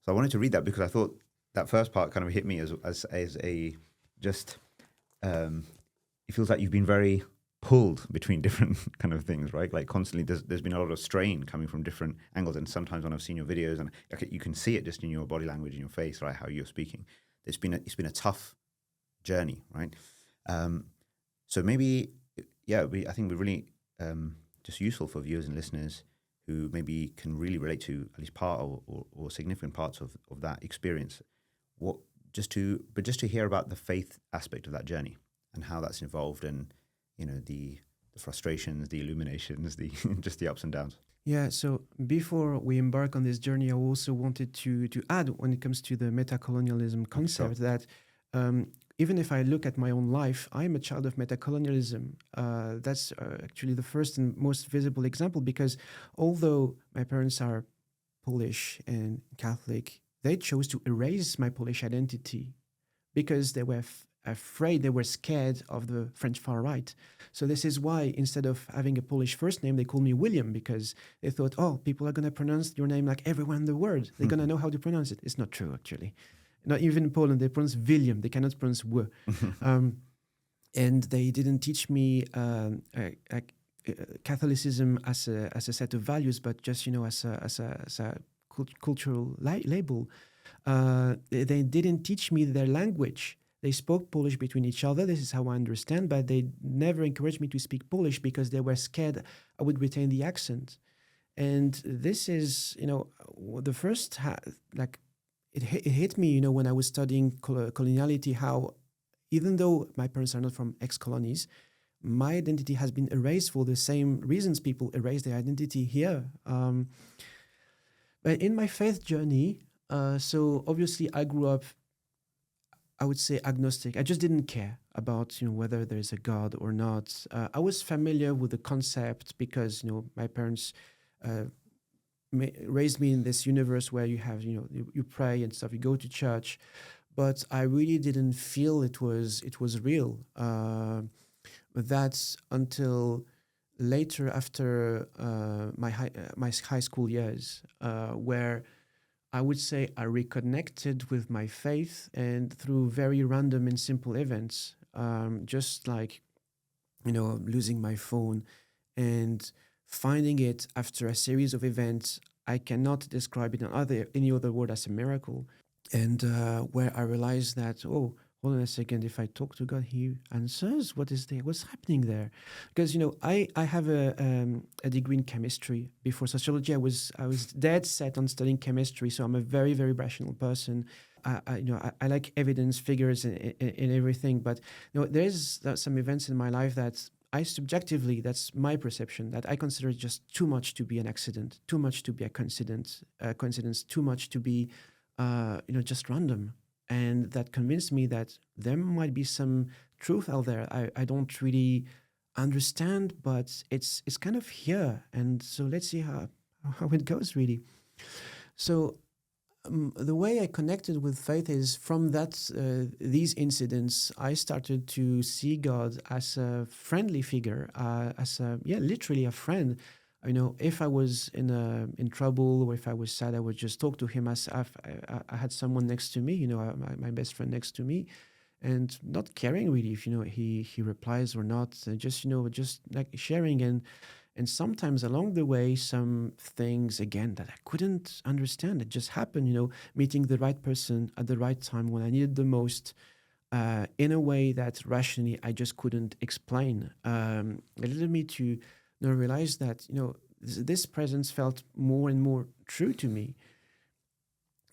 So I wanted to read that because I thought that first part kind of hit me as a just, it feels like you've been very pulled between different kind of things, right? Like constantly there's been a lot of strain coming from different angles, and sometimes when I've seen your videos, and you can see it just in your body language, in your face, right, how you're speaking. It's been a tough journey, right? So maybe, I think we're really just useful for viewers and listeners who maybe can really relate to at least part or significant parts of that experience. Just to hear about the faith aspect of that journey and how that's involved, and the frustrations, the illuminations, the just the ups and downs. Yeah, so before we embark on this journey, I also wanted to add, when it comes to the metacolonialism concept, that even if I look at my own life, I'm a child of metacolonialism. That's actually the first and most visible example, because although my parents are Polish and Catholic, they chose to erase my Polish identity because they were afraid, they were scared of the French far right. So this is why instead of having a Polish first name, they call me William, because they thought, oh, people are going to pronounce your name like everyone in the world. They're going to know how to pronounce it. It's not true, actually. Not even in Poland, they pronounce William. They cannot pronounce W. And they didn't teach me Catholicism as a set of values, but just, as a cultural label. They didn't teach me their language. They spoke Polish between each other. This is how I understand, but they never encouraged me to speak Polish because they were scared I would retain the accent. And this is, the first, it hit me, when I was studying coloniality, how even though my parents are not from ex-colonies, my identity has been erased for the same reasons people erase their identity here. But in my faith journey, So obviously, I grew up, I would say, agnostic. I just didn't care about whether there's a God or not. I was familiar with the concept because my parents uh, raised me in this universe where you have you pray and stuff. You go to church, but I really didn't feel it was real. That's until later after my high school years, where I would say I reconnected with my faith and through very random and simple events, just like losing my phone and finding it after a series of events. I cannot describe it in any other word as a miracle. And where I realized that, oh, hold on a second, if I talk to God, He answers. What is there? What's happening there? Because I have a degree in chemistry. Before sociology, I was dead set on studying chemistry. So I'm a very very rational person. I like evidence, figures, and everything. But there's some events in my life that I subjectively, that's my perception, that I consider just too much to be an accident, too much to be a coincidence, too much to be just random. And that convinced me that there might be some truth out there. I don't really understand, but it's kind of here. And so let's see how it goes, really. So the way I connected with faith is from these incidents. I started to see God as a friendly figure, literally a friend. If I was in trouble or if I was sad, I would just talk to him as if I had someone next to me. My best friend next to me, and not caring really if he replies or not. Just like sharing and sometimes along the way, some things again that I couldn't understand. It just happened. Meeting the right person at the right time when I needed the most. In a way that rationally I just couldn't explain. It led me to realize that this presence felt more and more true to me,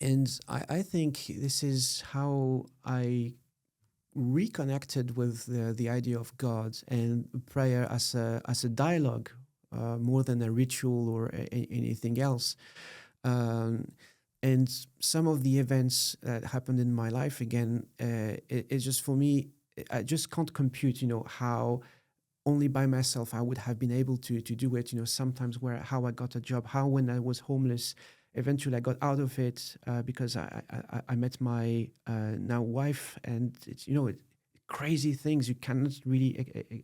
and I think this is how I reconnected with the idea of God and prayer as a dialogue, more than a ritual or anything else. Um, and some of the events that happened in my life again, it's just for me, I just can't compute, how only by myself I would have been able to do it. Sometimes how I got a job, how when I was homeless, eventually I got out of it because I met my now wife, and it's crazy things you cannot really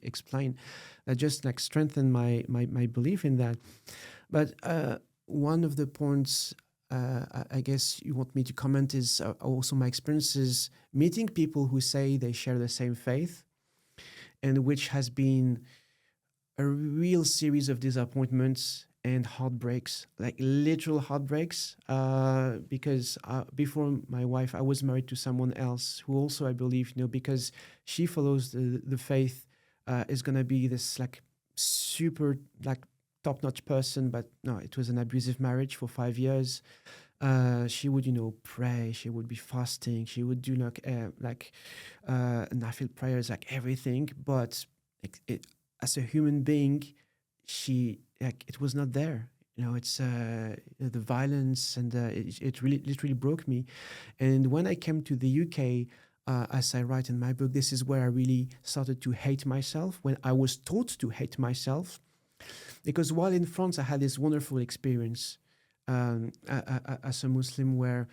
explain that just like strengthen my belief in that. But one of the points I guess you want me to comment is also my experiences meeting people who say they share the same faith, and which has been a real series of disappointments and heartbreaks, like literal heartbreaks. Because before my wife, I was married to someone else who also, I believe, because she follows the faith, is gonna be this like super like top-notch person. But no, it was an abusive marriage for 5 years. She would, pray. She would be fasting. She would do nafil prayers, like everything. But as a human being, it was not there. It's the violence, and it really literally broke me. And when I came to the UK, as I write in my book, this is where I really started to hate myself. When I was taught to hate myself, because while in France, I had this wonderful experience as a Muslim, where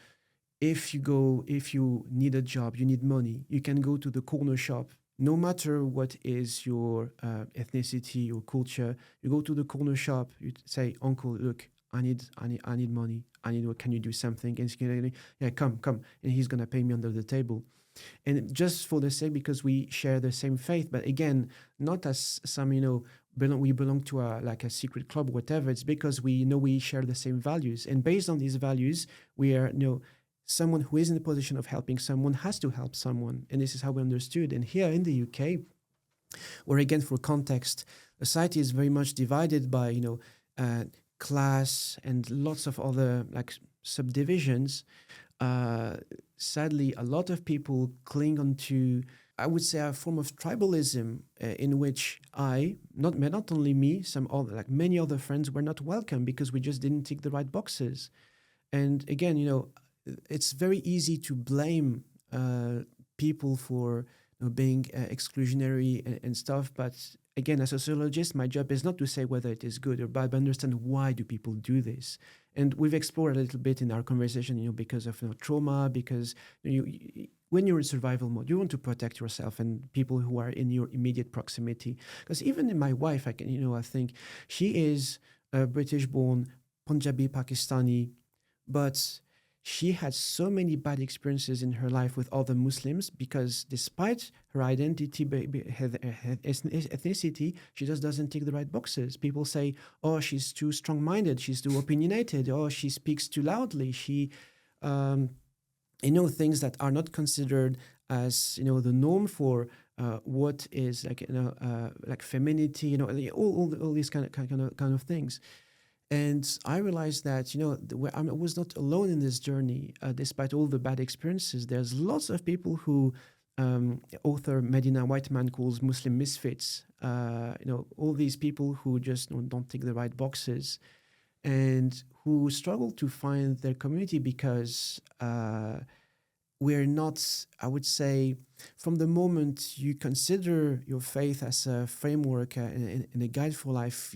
if you need a job, you need money, you can go to the corner shop, no matter what is your ethnicity, your culture. You go to the corner shop, you say, "Uncle, look, I need money. Can you do something?" And he's gonna, yeah, come, and he's gonna pay me under the table. And just for the sake, because we share the same faith, but again, not as some, we belong to a secret club or whatever. It's because we share the same values. And based on these values, we are, someone who is in the position of helping someone has to help someone. And this is how we understood. And here in the UK, where again, for context, society is very much divided by, class and lots of other subdivisions. Sadly, a lot of people cling onto, I would say, a form of tribalism in which not only me, many other friends were not welcome because we just didn't tick the right boxes. And again, it's very easy to blame people for being exclusionary and stuff. But again, as a sociologist, my job is not to say whether it is good or bad, but understand why do people do this. And we've explored a little bit in our conversation, because of trauma, because when you're in survival mode, you want to protect yourself and people who are in your immediate proximity. Because even in my wife, I think she is British-born, Punjabi, Pakistani, but she had so many bad experiences in her life with other Muslims because despite her identity, her ethnicity, she just doesn't tick the right boxes. People say, oh, she's too strong-minded, she's too opinionated, oh, she speaks too loudly, she, things that are not considered as, the norm for what is like femininity, all these kind of things. And I realized that, I was not alone in this journey, despite all the bad experiences. There's lots of people who author Medina Whiteman calls Muslim misfits, all these people who just don't tick the right boxes and who struggle to find their community because we're not, I would say, from the moment you consider your faith as a framework and a guide for life,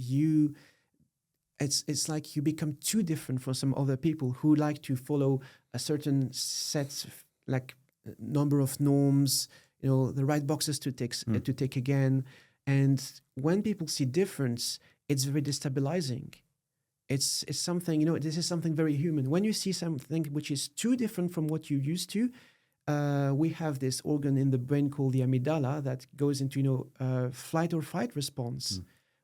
it's like you become too different from some other people who like to follow a certain set, like number of norms, the right boxes to take again. And when people see difference, it's very destabilizing. It's something, this is something very human. When you see something which is too different from what you used to, we have this organ in the brain called the amygdala that goes into, flight or fight response.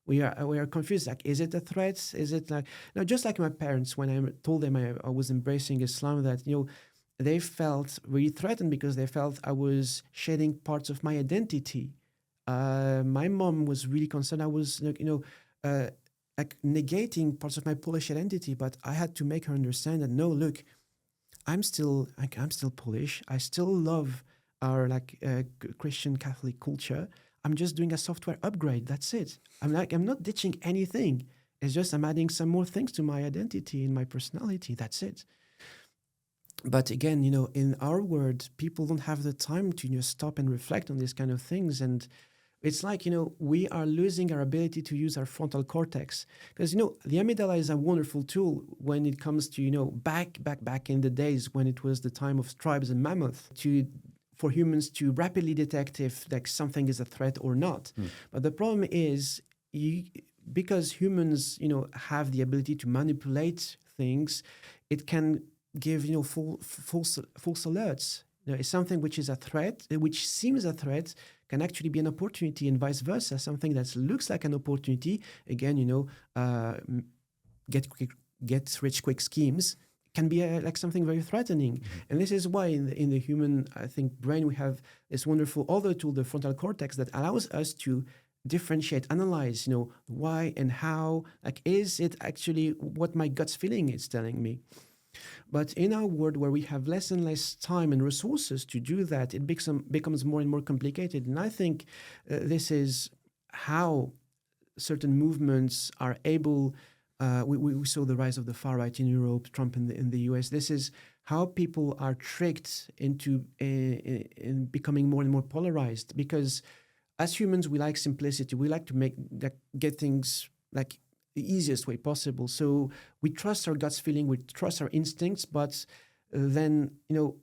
We are confused. Like, is it a threat? Is it like, just like my parents, when I told them I was embracing Islam, that, they felt really threatened because they felt I was shedding parts of my identity. My mom was really concerned I was, like negating parts of my Polish identity, but I had to make her understand that, no, look, I'm still Polish. I still love our Christian Catholic culture. I'm just doing a software upgrade. That's it. I'm not ditching anything. It's just I'm adding some more things to my identity and my personality. That's it. But again, in our world, people don't have the time to stop and reflect on these kind of things. And it's like, we are losing our ability to use our frontal cortex. Because, the amygdala is a wonderful tool when it comes to, back in the days when it was the time of tribes and mammoth, for humans to rapidly detect if something is a threat or not. But the problem is, because humans, have the ability to manipulate things, it can give, false alerts. It's something which is a threat, which seems a threat, can actually be an opportunity, and vice versa. Something that looks like an opportunity, again, get rich quick schemes, can be something very threatening. And this is why in the human, I think, brain, we have this wonderful other tool, the frontal cortex, that allows us to differentiate, analyze, why and how, is it actually what my gut's feeling is telling me? But in our world where we have less and less time and resources to do that, it becomes more and more complicated. And I think this is how certain movements are able. We saw the rise of the far right in Europe, Trump in the US. This is how people are tricked into in becoming more and more polarized. Because as humans, we like simplicity. We like to get things the easiest way possible. So we trust our gut's feeling, we trust our instincts, but then,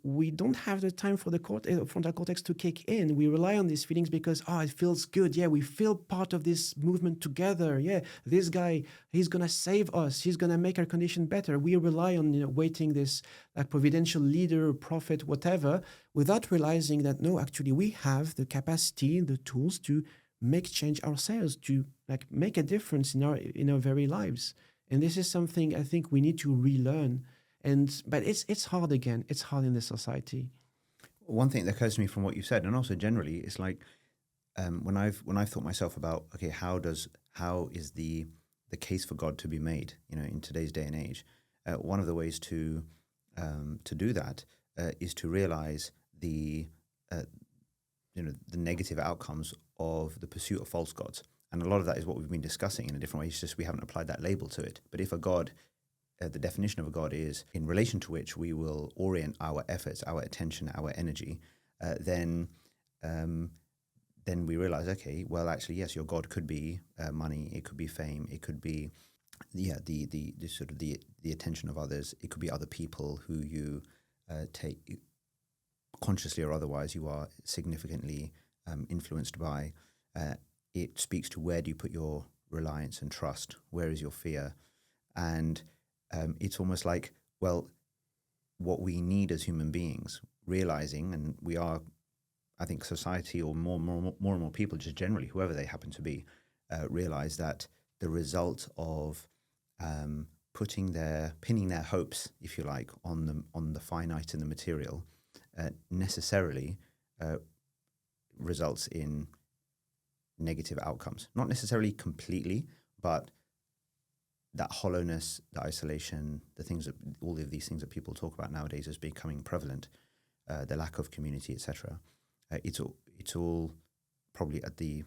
we don't have the time for the frontal cortex to kick in. We rely on these feelings because, it feels good. Yeah, we feel part of this movement together. Yeah, this guy, he's going to save us. He's going to make our condition better. We rely on, waiting this providential leader, prophet, whatever, without realizing that, no, actually we have the capacity, the tools to make change ourselves, to make a difference in our very lives. And this is something I think we need to relearn. But it's hard again. It's hard in this society. One thing that occurs to me from what you've said, and also generally, it's like when I've thought myself about, okay, how is the case for God to be made, in today's day and age? One of the ways to do that is to realize the negative outcomes of the pursuit of false gods. And a lot of that is what we've been discussing in a different way. It's just we haven't applied that label to it. But if a God the definition of a God is in relation to which we will orient our efforts, our attention, our energy, then we realize, okay, well, actually, yes, your God could be money, it could be fame, it could be the sort of the attention of others, it could be other people who you take consciously or otherwise you are significantly influenced by. It speaks to where do you put your reliance and trust, where is your fear, and it's almost like, well, what we need as human beings, realizing, and we are, I think society or more and more people just generally, whoever they happen to be, realize that the result of pinning their hopes, if you like, on the finite and the material, necessarily results in negative outcomes. Not necessarily completely, but that hollowness, the isolation, the things that all of these things that people talk about nowadays as becoming prevalent, the lack of community, etc. It's all probably at the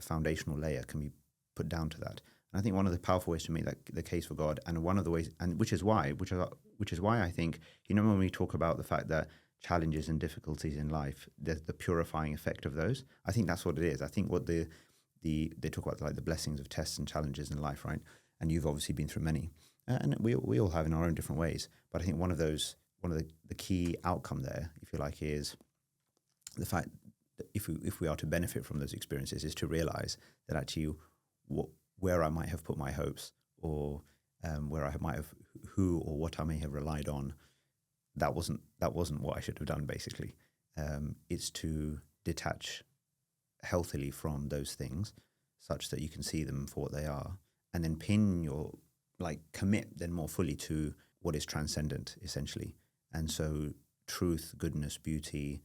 foundational layer can be put down to that. And I think one of the powerful ways to make that the case for God, and one of the ways, and which is why I think, when we talk about the fact that challenges and difficulties in life, the purifying effect of those, I think that's what it is. I think what they talk about, like the blessings of tests and challenges in life, right? And you've obviously been through many, and we all have in our own different ways. But I think one of the key outcome there, if you like, is the fact that if we are to benefit from those experiences, is to realize that actually where I might have put my hopes, or where I might have who or what I may have relied on, that wasn't what I should have done. Basically, it's to detach healthily from those things, such that you can see them for what they are, and then commit then more fully to what is transcendent, essentially. And so, truth, goodness, beauty,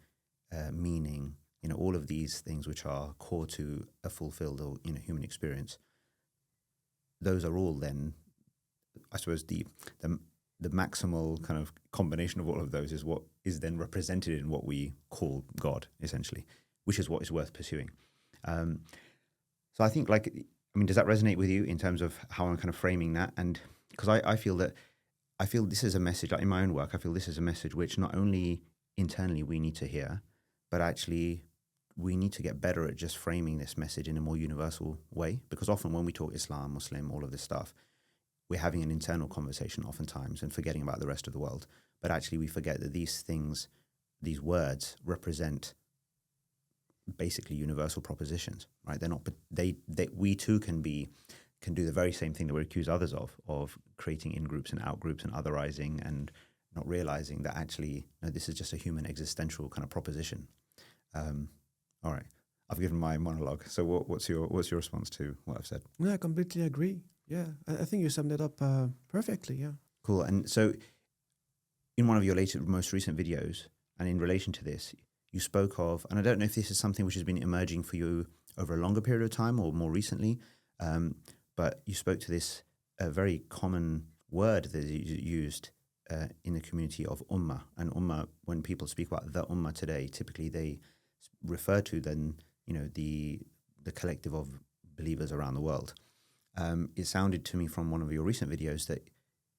meaning, all of these things which are core to a fulfilled or human experience. Those are all then, I suppose, the maximal kind of combination of all of those is what is then represented in what we call God, essentially, which is what is worth pursuing. So I think, does that resonate with you in terms of how I'm kind of framing that? And because I feel this is a message, like in my own work, I feel this is a message which not only internally we need to hear, but actually we need to get better at just framing this message in a more universal way. Because often when we talk Islam, Muslim, all of this stuff, we're having an internal conversation oftentimes and forgetting about the rest of the world. But actually we forget that these things, these words represent basically universal propositions, right? They're not, but we too can do the very same thing that we accuse others of creating in-groups and out-groups and otherizing, and not realizing that actually, no, this is just a human existential kind of proposition. All right, I've given my monologue. So what's your response to what I've said? No, I completely agree. Yeah, I think you summed it up perfectly. Yeah. Cool. And so, in one of your most recent videos, and in relation to this, you spoke of, and I don't know if this is something which has been emerging for you over a longer period of time or more recently, but you spoke to this very common word that is used in the community of ummah. And ummah, when people speak about the ummah today, typically they refer to then, the collective of believers around the world. It sounded to me from one of your recent videos that,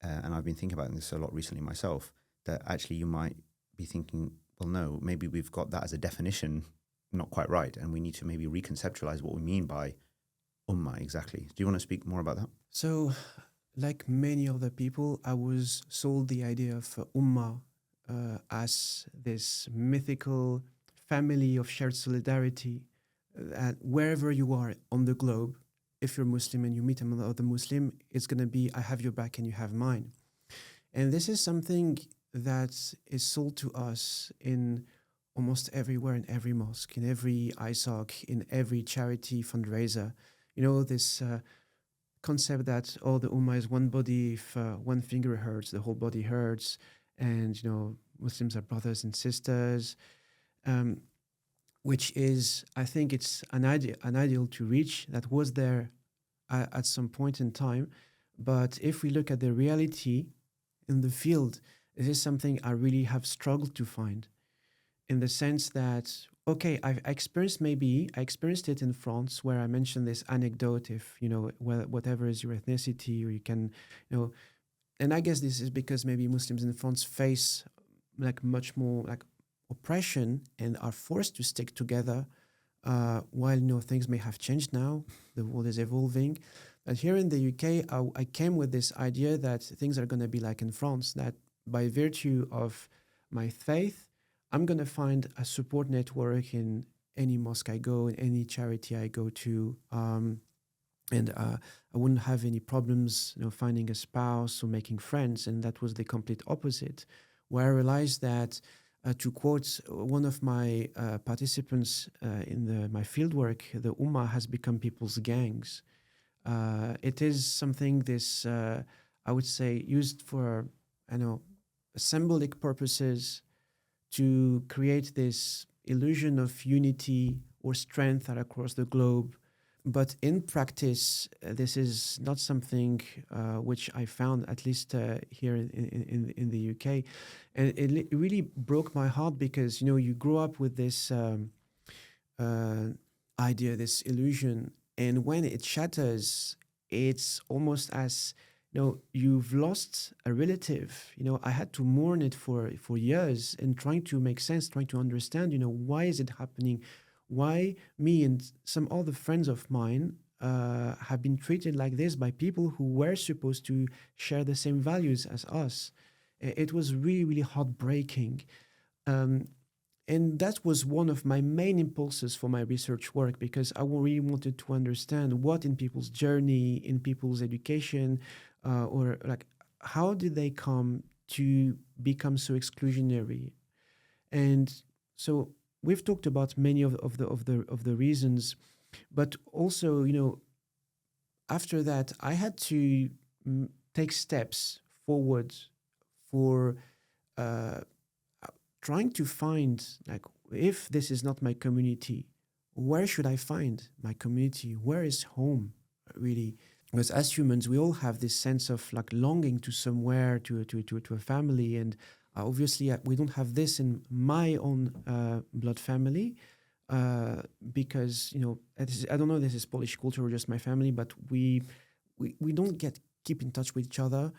and I've been thinking about this a lot recently myself, that actually you might be thinking, well, no, maybe we've got that as a definition not quite right, and we need to maybe reconceptualize what we mean by ummah exactly. Do you want to speak more about that? So, like many other people, I was sold the idea of ummah as this mythical family of shared solidarity, that wherever you are on the globe, if you're Muslim and you meet another Muslim, it's going to be, I have your back and you have mine. And this is something that is sold to us in almost everywhere, in every mosque, in every ISOC, in every charity fundraiser. This concept that, the ummah is one body. If one finger hurts, the whole body hurts. And, Muslims are brothers and sisters, which is, I think it's an ideal to reach that was there at some point in time. But if we look at the reality in the field, this is something I really have struggled to find, in the sense that, okay, I experienced it in France, where I mentioned this anecdote, if, whatever is your ethnicity, or you can, and I guess this is because maybe Muslims in France face like much more like oppression and are forced to stick together. While things may have changed now, the world is evolving. But here in the UK, I came with this idea that things are going to be like in France, that by virtue of my faith, I'm going to find a support network in any mosque I go, in any charity I go to. And I wouldn't have any problems, finding a spouse or making friends. And that was the complete opposite, where I realized that, to quote one of my participants in my fieldwork, the ummah has become people's gangs. It is something I would say, used for, symbolic purposes to create this illusion of unity or strength across the globe. But in practice, this is not something which I found, at least here in the UK. And it really broke my heart because, you grow up with this idea, this illusion. And when it shatters, it's almost as, you've lost a relative. I had to mourn it for years and trying to make sense, trying to understand, why is it happening? Why me and some other friends of mine have been treated like this by people who were supposed to share the same values as us. It was really, really heartbreaking. And that was one of my main impulses for my research work, because I really wanted to understand what in people's journey, in people's education, or like, how did they come to become so exclusionary? And so we've talked about many of the reasons, but also, after that, I had to take steps forward for trying to find, like, if this is not my community, where should I find my community? Where is home, really? Because as humans, we all have this sense of like longing to somewhere, to a family, and obviously, we don't have this in my own blood family, because I don't know if this is Polish culture or just my family, but we don't keep in touch with each other.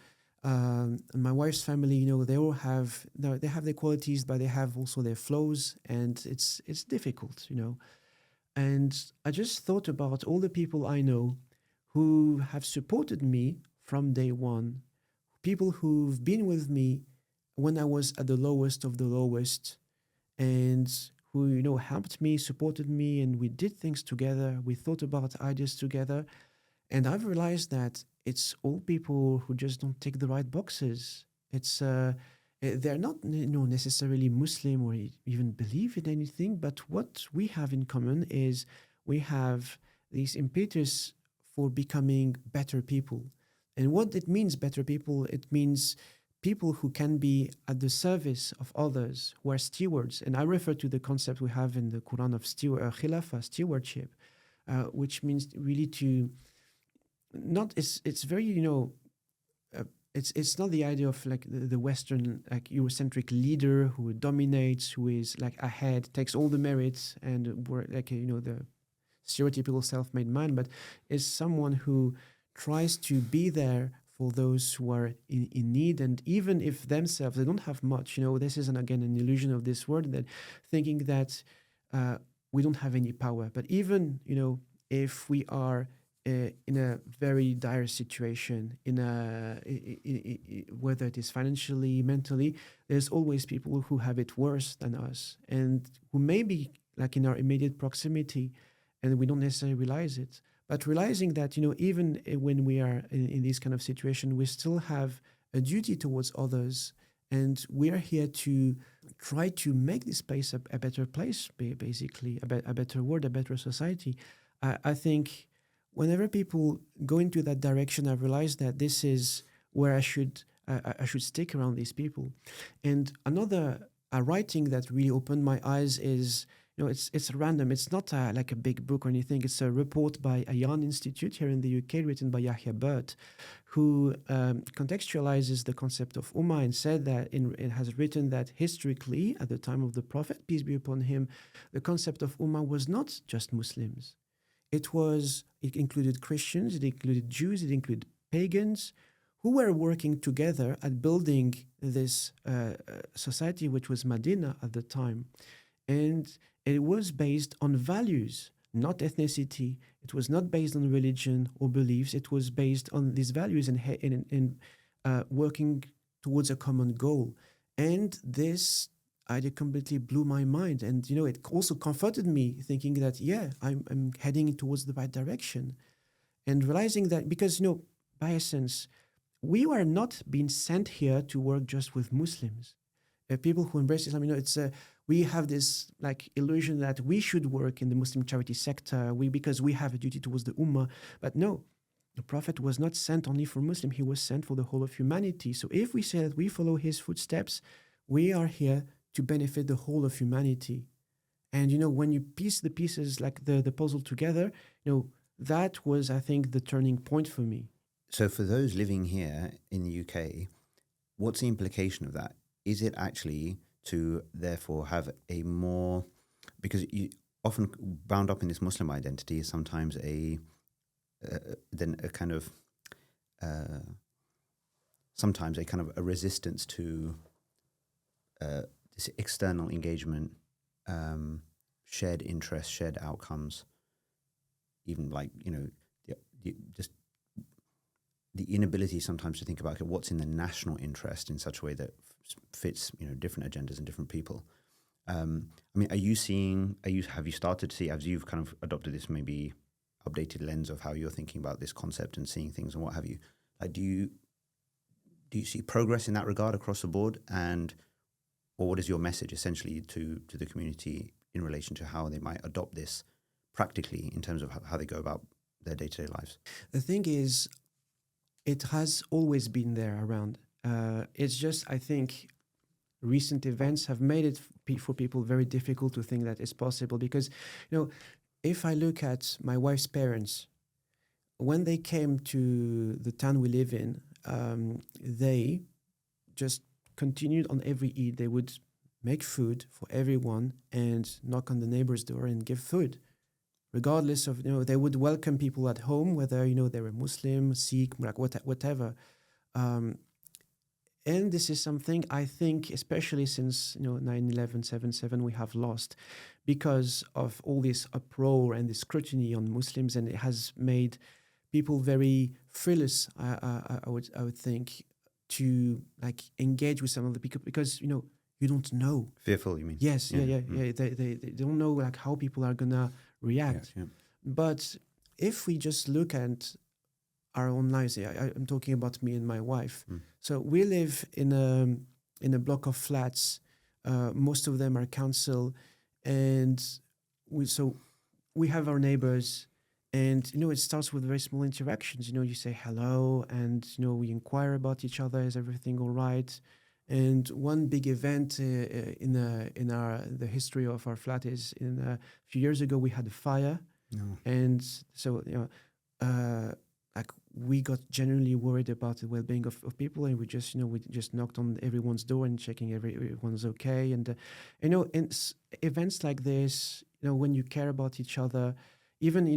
And my wife's family, they all have their qualities, but they have also their flaws, and it's difficult, And I just thought about all the people I know who have supported me from day one, people who've been with me when I was at the lowest of the lowest, and who, helped me, supported me, and we did things together. We thought about ideas together. And I've realized that it's all people who just don't tick the right boxes. They're not, necessarily Muslim or even believe in anything, but what we have in common is we have this impetus for becoming better people. And what it means, better people, it means people who can be at the service of others, who are stewards. And I refer to the concept we have in the Quran of khilafah, stewardship, which means really to not, it's very, it's not the idea of like the Western, like Eurocentric leader who dominates, who is like ahead, takes all the merits, and we're like, the stereotypical self-made man, but is someone who tries to be there for those who are in need, and even if themselves they don't have much, this is again an illusion of this world, that thinking that we don't have any power. But even if we are in a very dire situation, whether it is financially, mentally, there's always people who have it worse than us, and who may be like in our immediate proximity, and we don't necessarily realize it. But realizing that, even when we are in this kind of situation, we still have a duty towards others. And we are here to try to make this place a better place, basically, a better world, a better society. I think whenever people go into that direction, I realize that this is where I should stick around these people. And another writing that really opened my eyes is, it's random. It's not like a big book or anything. It's a report by a Young Institute here in the UK, written by Yahya Burt, who contextualizes the concept of ummah, and said that it has written that historically, at the time of the Prophet, peace be upon him, the concept of ummah was not just Muslims. It included Christians, it included Jews, it included pagans, who were working together at building this society, which was Medina at the time. And it was based on values, not ethnicity. It was not based on religion or beliefs. It was based on these values and working towards a common goal. And this idea completely blew my mind. And, it also comforted me thinking that, yeah, I'm heading towards the right direction. And realizing that because, by essence, we were not being sent here to work just with Muslims. People who embrace Islam, we have this illusion that we should work in the Muslim charity sector because we have a duty towards the ummah. But no, the Prophet was not sent only for Muslim. He was sent for the whole of humanity. So if we say that we follow his footsteps, we are here to benefit the whole of humanity. And, when you piece the pieces like the puzzle together, that was, I think, the turning point for me. So for those living here in the UK, what's the implication of that? Is it actually to therefore have a more, because you often bound up in this Muslim identity is sometimes sometimes a kind of a resistance to this external engagement, shared interests, shared outcomes, even just the inability sometimes to think about what's in the national interest in such a way that fits, different agendas and different people. Have you started to see, as you've kind of adopted this maybe updated lens of how you're thinking about this concept and seeing things and what have you, do you see progress in that regard across the board? Or what is your message essentially to the community in relation to how they might adopt this practically in terms of how they go about their day-to-day lives? The thing is, it has always been there around. It's just, I think, recent events have made it for people very difficult to think that it's possible. Because, if I look at my wife's parents, when they came to the town we live in, they just continued on every Eid. They would make food for everyone and knock on the neighbor's door and give food. Regardless of, they would welcome people at home, whether, they were Muslim, Sikh, whatever. And this is something I think, especially since, 9/11, 7/7, we have lost because of all this uproar and this scrutiny on Muslims. And it has made people very fearless, I would think, to engage with some of the people because, you don't know. Fearful, you mean? Yes, yeah. They don't know how people are going to react. Yeah. But if we just look at our own lives, I'm talking about me and my wife. So we live in a block of flats. Most of them are council, and we have our neighbors, and it starts with very small interactions. You say hello, and we inquire about each other. Is everything all right? And one big event in the history of our flat is a few years ago we had a fire, and so we got genuinely worried about the well-being of people, and we just knocked on everyone's door and checking everyone's okay, and in events like this, when you care about each other, even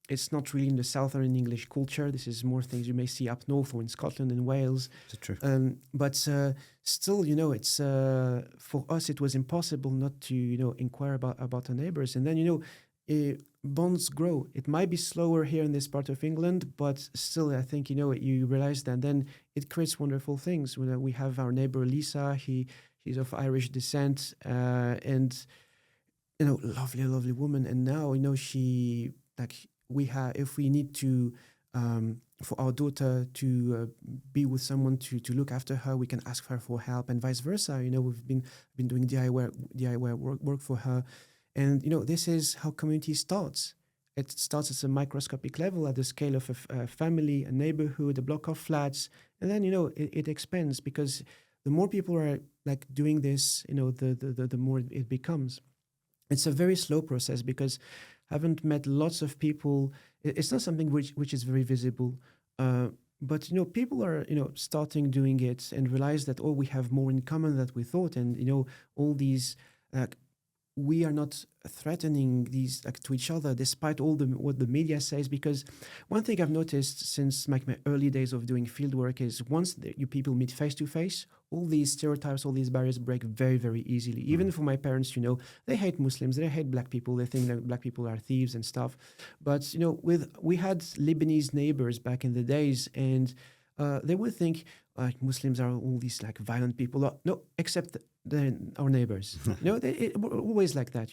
it's not really in the Southern English culture. This is more things you may see up north or in Scotland and Wales. It's true. But still, it's for us, it was impossible not to, inquire about our neighbors. And then, bonds grow. It might be slower here in this part of England, but still, I think, you realize that then it creates wonderful things. We have our neighbor, Lisa. She's of Irish descent, and, lovely woman. And now, she, if we need to, for our daughter to be with someone to look after her, we can ask her for help, and vice versa. We've been doing DIY work for her, and this is how community starts. It starts at a microscopic level, at the scale of a family, a neighborhood, a block of flats, and then it expands because the more people are doing this, the more it becomes. It's a very slow process because I haven't met lots of people. It's not something which is very visible, but people are starting doing it and realize that we have more in common than we thought, and all these we are not threatening these like to each other, despite all the what the media says. Because one thing I've noticed since like my early days of doing field work is once you people meet face to face, all these stereotypes, all these barriers break very, very easily. Even for my parents, they hate Muslims, they hate black people, they think that black people are thieves and stuff. But we had Lebanese neighbors back in the days, and they would think Muslims are all these like violent people. No, except our neighbors. We're always like that.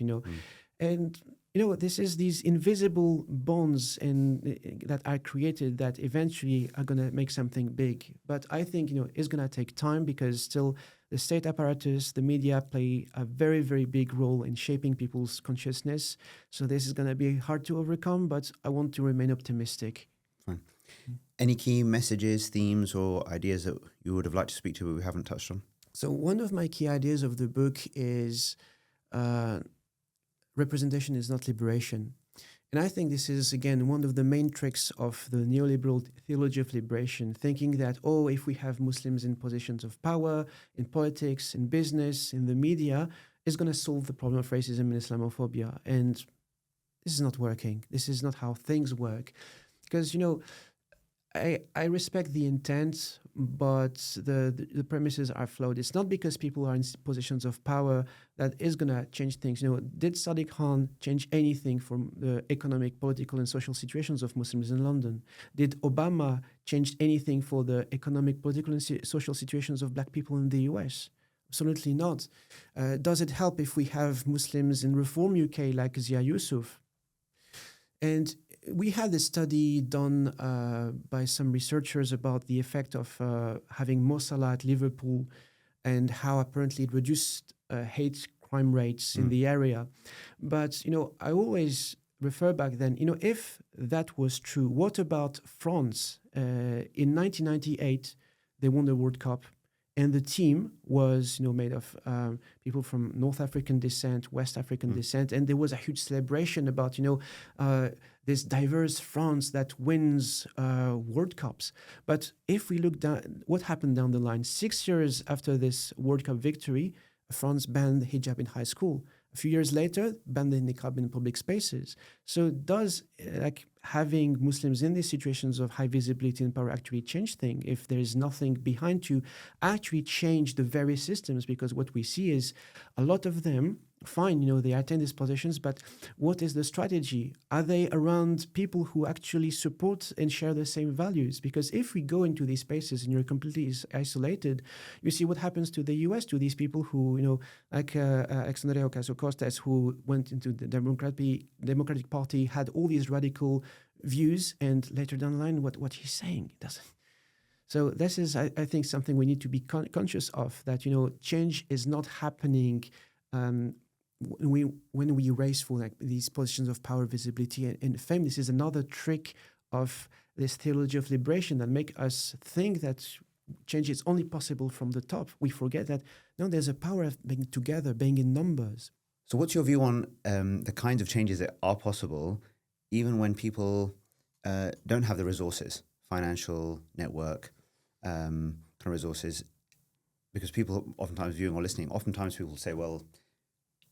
And this is these invisible bonds that are created that eventually are going to make something big. But I think it's going to take time, because still the state apparatus, the media play a very, very big role in shaping people's consciousness. So this is going to be hard to overcome, but I want to remain optimistic. Fine. Any key messages, themes, or ideas that you would have liked to speak to but we haven't touched on? So one of my key ideas of the book is representation is not liberation. And I think this is, again, one of the main tricks of the neoliberal theology of liberation, thinking that, if we have Muslims in positions of power, in politics, in business, in the media, it's going to solve the problem of racism and Islamophobia. And this is not working. This is not how things work. Because, I respect the intent, but the premises are flawed. It's not because people are in positions of power that is going to change things. Did Sadiq Khan change anything from the economic, political, and social situations of Muslims in London? Did Obama change anything for the economic, political, and social situations of black people in the US? Absolutely not. Does it help if we have Muslims in Reform UK like Zia Yusuf? And we had a study done by some researchers about the effect of having Mo Salah at Liverpool and how apparently it reduced hate crime rates in the area. But, I always refer back then, if that was true, what about France? In 1998, they won the World Cup. And the team was, made of people from North African descent, West African descent, and there was a huge celebration about, this diverse France that wins World Cups. But if we look down, what happened down the line? 6 years after this World Cup victory, France banned hijab in high school. A few years later, banned the niqab in public spaces. So does having Muslims in these situations of high visibility and power actually change things if there is nothing behind to actually change the very systems? Because what we see is a lot of them, fine, they attain these positions, but what is the strategy? Are they around people who actually support and share the same values? Because if we go into these spaces and you're completely isolated, you see what happens to the US, to these people who, like Alexandria Ocasio-Cortez, who went into the Democratic Party, had all these radical views, and later down the line, what he's saying doesn't. So this is, I think, something we need to be conscious of, that, change is not happening when we race for these positions of power, visibility, and fame. This is another trick of this theology of liberation that make us think that change is only possible from the top. We forget that, no, there's a power of being together, being in numbers. So what's your view on the kinds of changes that are possible, even when people don't have the resources, financial, network, kind of resources? Because people oftentimes viewing or listening, oftentimes people say, well,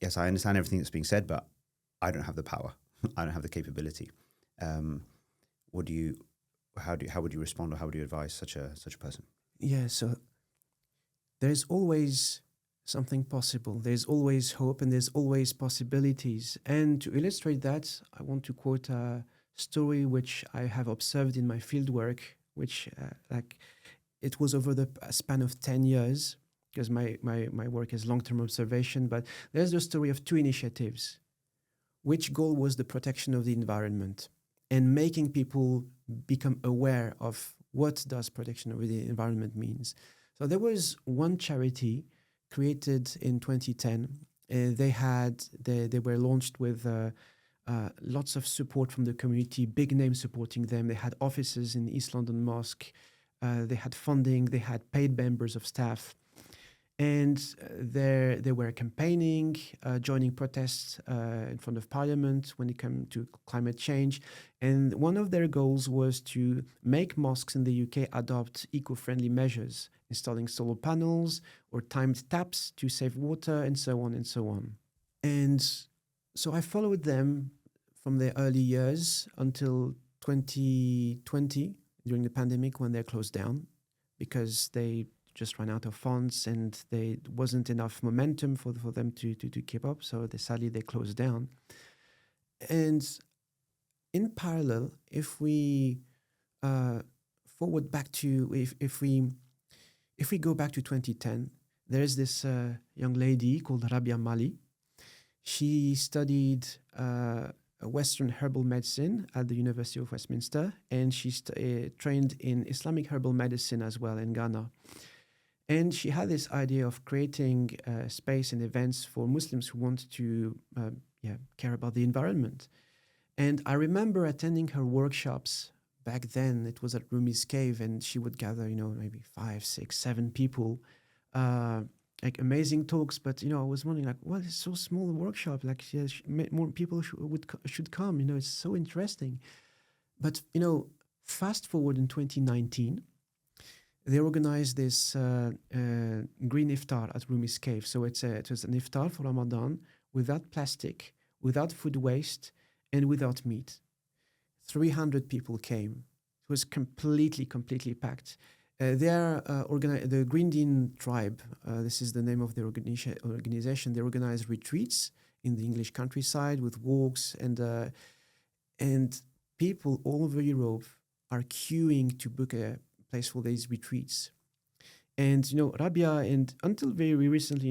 yes, I understand everything that's being said, but I don't have the power. I don't have the capability. How would you respond, or how would you advise such a person? Yeah, so there's always something possible. There's always hope, and there's always possibilities. And to illustrate that, I want to quote a story which I have observed in my fieldwork, which it was over the span of 10 years. Because my work is long-term observation, but there's the story of two initiatives, which goal was the protection of the environment and making people become aware of what does protection of the environment means. So there was one charity created in 2010. They were launched with lots of support from the community, big names supporting them. They had offices in East London Mosque. They had funding. They had paid members of staff. And they were campaigning, joining protests in front of Parliament when it came to climate change. And one of their goals was to make mosques in the UK adopt eco-friendly measures, installing solar panels or timed taps to save water, and so on and so on. And so I followed them from their early years until 2020 during the pandemic when they closed down because they just ran out of funds and there wasn't enough momentum for them to keep up. So sadly they closed down. And in parallel, if we forward back to if we go back to 2010, there is this young lady called Rabia Mali. She studied Western herbal medicine at the University of Westminster, and she trained in Islamic herbal medicine as well in Ghana. And she had this idea of creating space and events for Muslims who want to care about the environment. And I remember attending her workshops back then. It was at Rumi's Cave, and she would gather, maybe 5, 6, 7 people, like amazing talks. But, I was wondering, like, well, it's so small a workshop. Like, more people should come. It's so interesting. But, fast forward in 2019, they organized this green iftar at Rumi's Cave. So it was an iftar for Ramadan without plastic, without food waste, and without meat. 300 people came. It was completely packed. The Green Dean tribe, this is the name of their organization, they organize retreats in the English countryside with walks, and people all over Europe are queuing to book a place for these retreats. And, Rabia, and until very recently,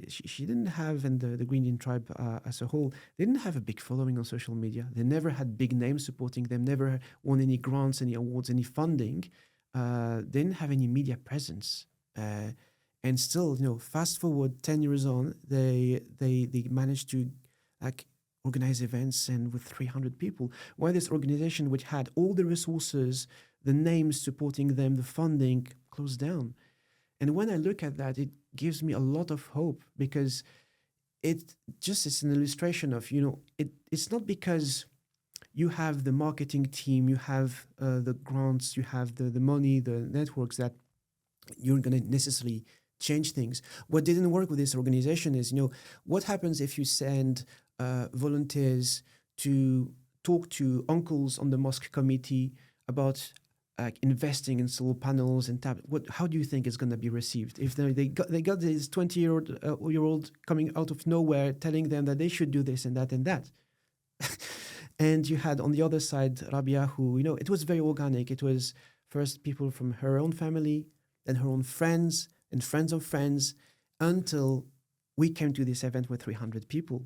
she didn't have, and the Green Dean tribe as a whole, they didn't have a big following on social media. They never had big names supporting them, never won any grants, any awards, any funding. They didn't have any media presence. And still, fast forward 10 years on, they managed to organize events and with 300 people. While this organization, which had all the resources, the names supporting them, the funding, closed down. And when I look at that, it gives me a lot of hope because it's an illustration of, it's not because you have the marketing team, you have the grants, you have the money, the networks that you're going to necessarily change things. What didn't work with this organization is, what happens if you send volunteers to talk to uncles on the mosque committee about investing in solar panels and how do you think it's going to be received? If they got this 20-year-old coming out of nowhere telling them that they should do this and that and that. And you had on the other side Rabia, who, it was very organic. It was first people from her own family, then her own friends and friends of friends, until we came to this event with 300 people.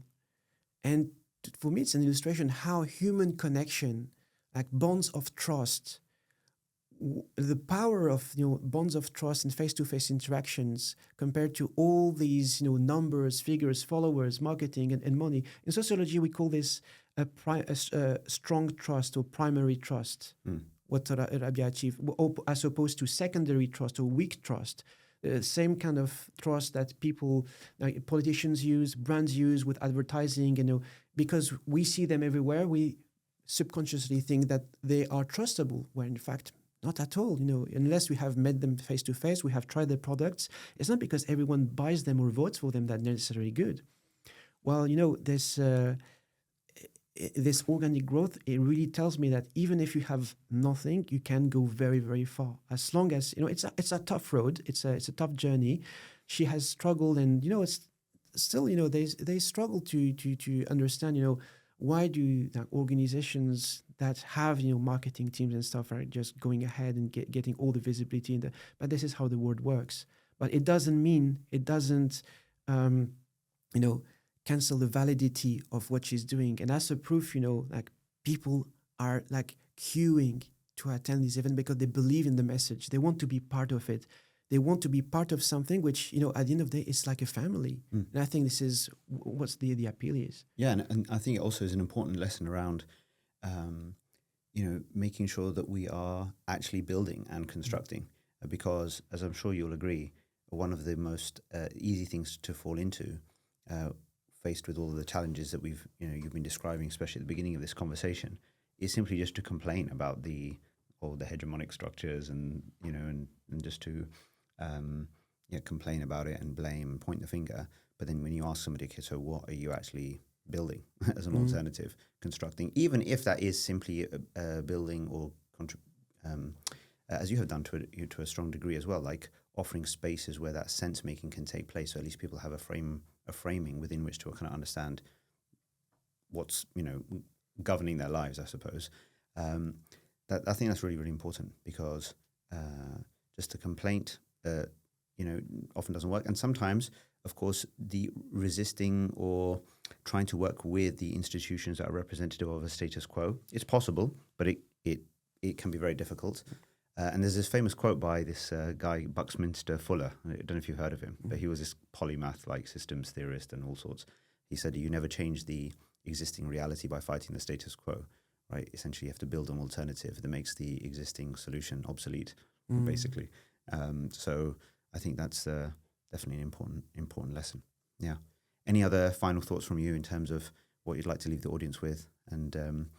And for me, it's an illustration how human connection, like bonds of trust, the power of bonds of trust and face-to-face interactions compared to all these numbers, figures, followers, marketing, and money. In sociology, we call this a strong trust or primary trust. What Rabia achieved, as opposed to secondary trust or weak trust. Same kind of trust that people, politicians use, brands use with advertising. Because we see them everywhere, we subconsciously think that they are trustable, where in fact not at all. Unless we have met them face to face, we have tried their products. It's not because everyone buys them or votes for them that they're necessarily good. Well, this organic growth, it really tells me that even if you have nothing, you can go very, very far. As long as it's a tough road, it's a tough journey. She has struggled, and it's still they struggle to understand why do organizations that have marketing teams and stuff are just going ahead and getting all the visibility but this is how the world works. But it doesn't mean cancel the validity of what she's doing. And as a proof, people are queuing to attend this event because they believe in the message. They want to be part of it. They want to be part of something which, at the end of the day, is like a family. And I think this is what's the appeal is. Yeah, and I think it also is an important lesson around, making sure that we are actually building and constructing. Because, as I'm sure you'll agree, one of the most easy things to fall into, faced with all the challenges that you've been describing, especially at the beginning of this conversation, is simply just to complain about the hegemonic structures and just to complain about it and blame and point the finger. But then when you ask somebody, okay, so what are you actually building as an alternative, constructing, even if that is simply a building or as you have done to a strong degree as well, like offering spaces where that sense making can take place, so at least people have a framing within which to kind of understand what's governing their lives, I suppose. That I think that's really, really important, because just a complaint often doesn't work. And sometimes, of course, the resisting or trying to work with the institutions that are representative of a status quo, it's possible, but it can be very difficult. And there's this famous quote by this guy, Buckminster Fuller. I don't know if you've heard of him, but he was this polymath, like systems theorist and all sorts. He said, you never change the existing reality by fighting the status quo, right? Essentially, you have to build an alternative that makes the existing solution obsolete, basically. So I think that's definitely an important lesson. Yeah. Any other final thoughts from you in terms of what you'd like to leave the audience with, and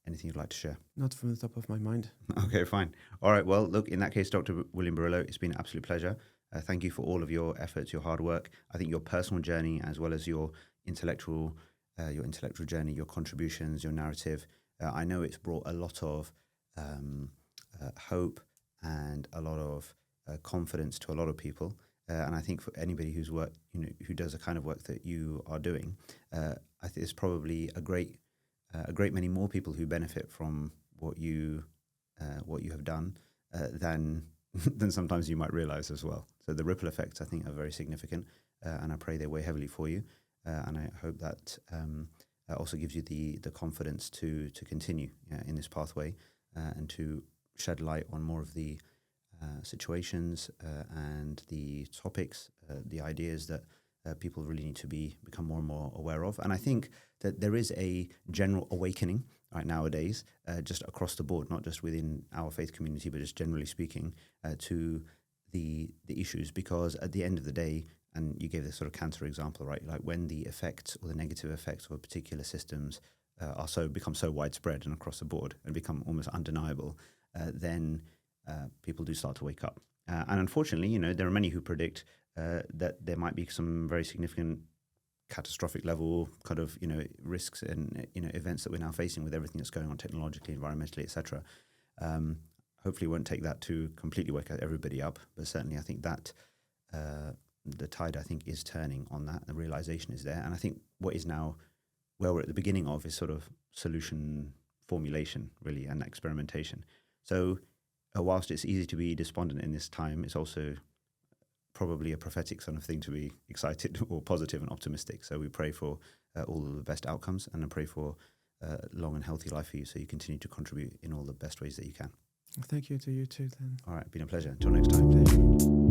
anything you'd like to share? Not from the top of my mind. Okay, fine. All right. Well, look, in that case, Dr. William Barylo, it's been an absolute pleasure. Thank you for all of your efforts, your hard work. I think your personal journey, as well as your intellectual journey, your contributions, your narrative, I know it's brought a lot of hope and a lot of confidence to a lot of people. And I think for anybody who's worked, who does the kind of work that you are doing, I think there's probably a great many more people who benefit from what you have done than sometimes you might realize as well. So the ripple effects, I think, are very significant, and I pray they weigh heavily for you. And I hope that also gives you the confidence to continue in this pathway, and to shed light on more of the situations and the topics, the ideas that people really need to become more and more aware of. And I think that there is a general awakening right nowadays, just across the board, not just within our faith community, but just generally speaking, to the issues. Because at the end of the day, and you gave this sort of cancer example, right? Like when the effects or the negative effects of a particular systems become so widespread and across the board and become almost undeniable, then people do start to wake up. And unfortunately, there are many who predict that there might be some very significant catastrophic level kind of, risks and, events that we're now facing with everything that's going on technologically, environmentally, etc. Hopefully it won't take that to completely wake everybody up, but certainly I think that the tide, I think, is turning on that. The realization is there. And I think what is now, where we're at the beginning of, is sort of solution formulation, really, and experimentation. So whilst it's easy to be despondent in this time, it's also probably a prophetic sort of thing to be excited or positive and optimistic. So we pray for all of the best outcomes, and I pray for long and healthy life for you, so you continue to contribute in all the best ways that you can. Thank you to you too, then. All right, been a pleasure. Until next time.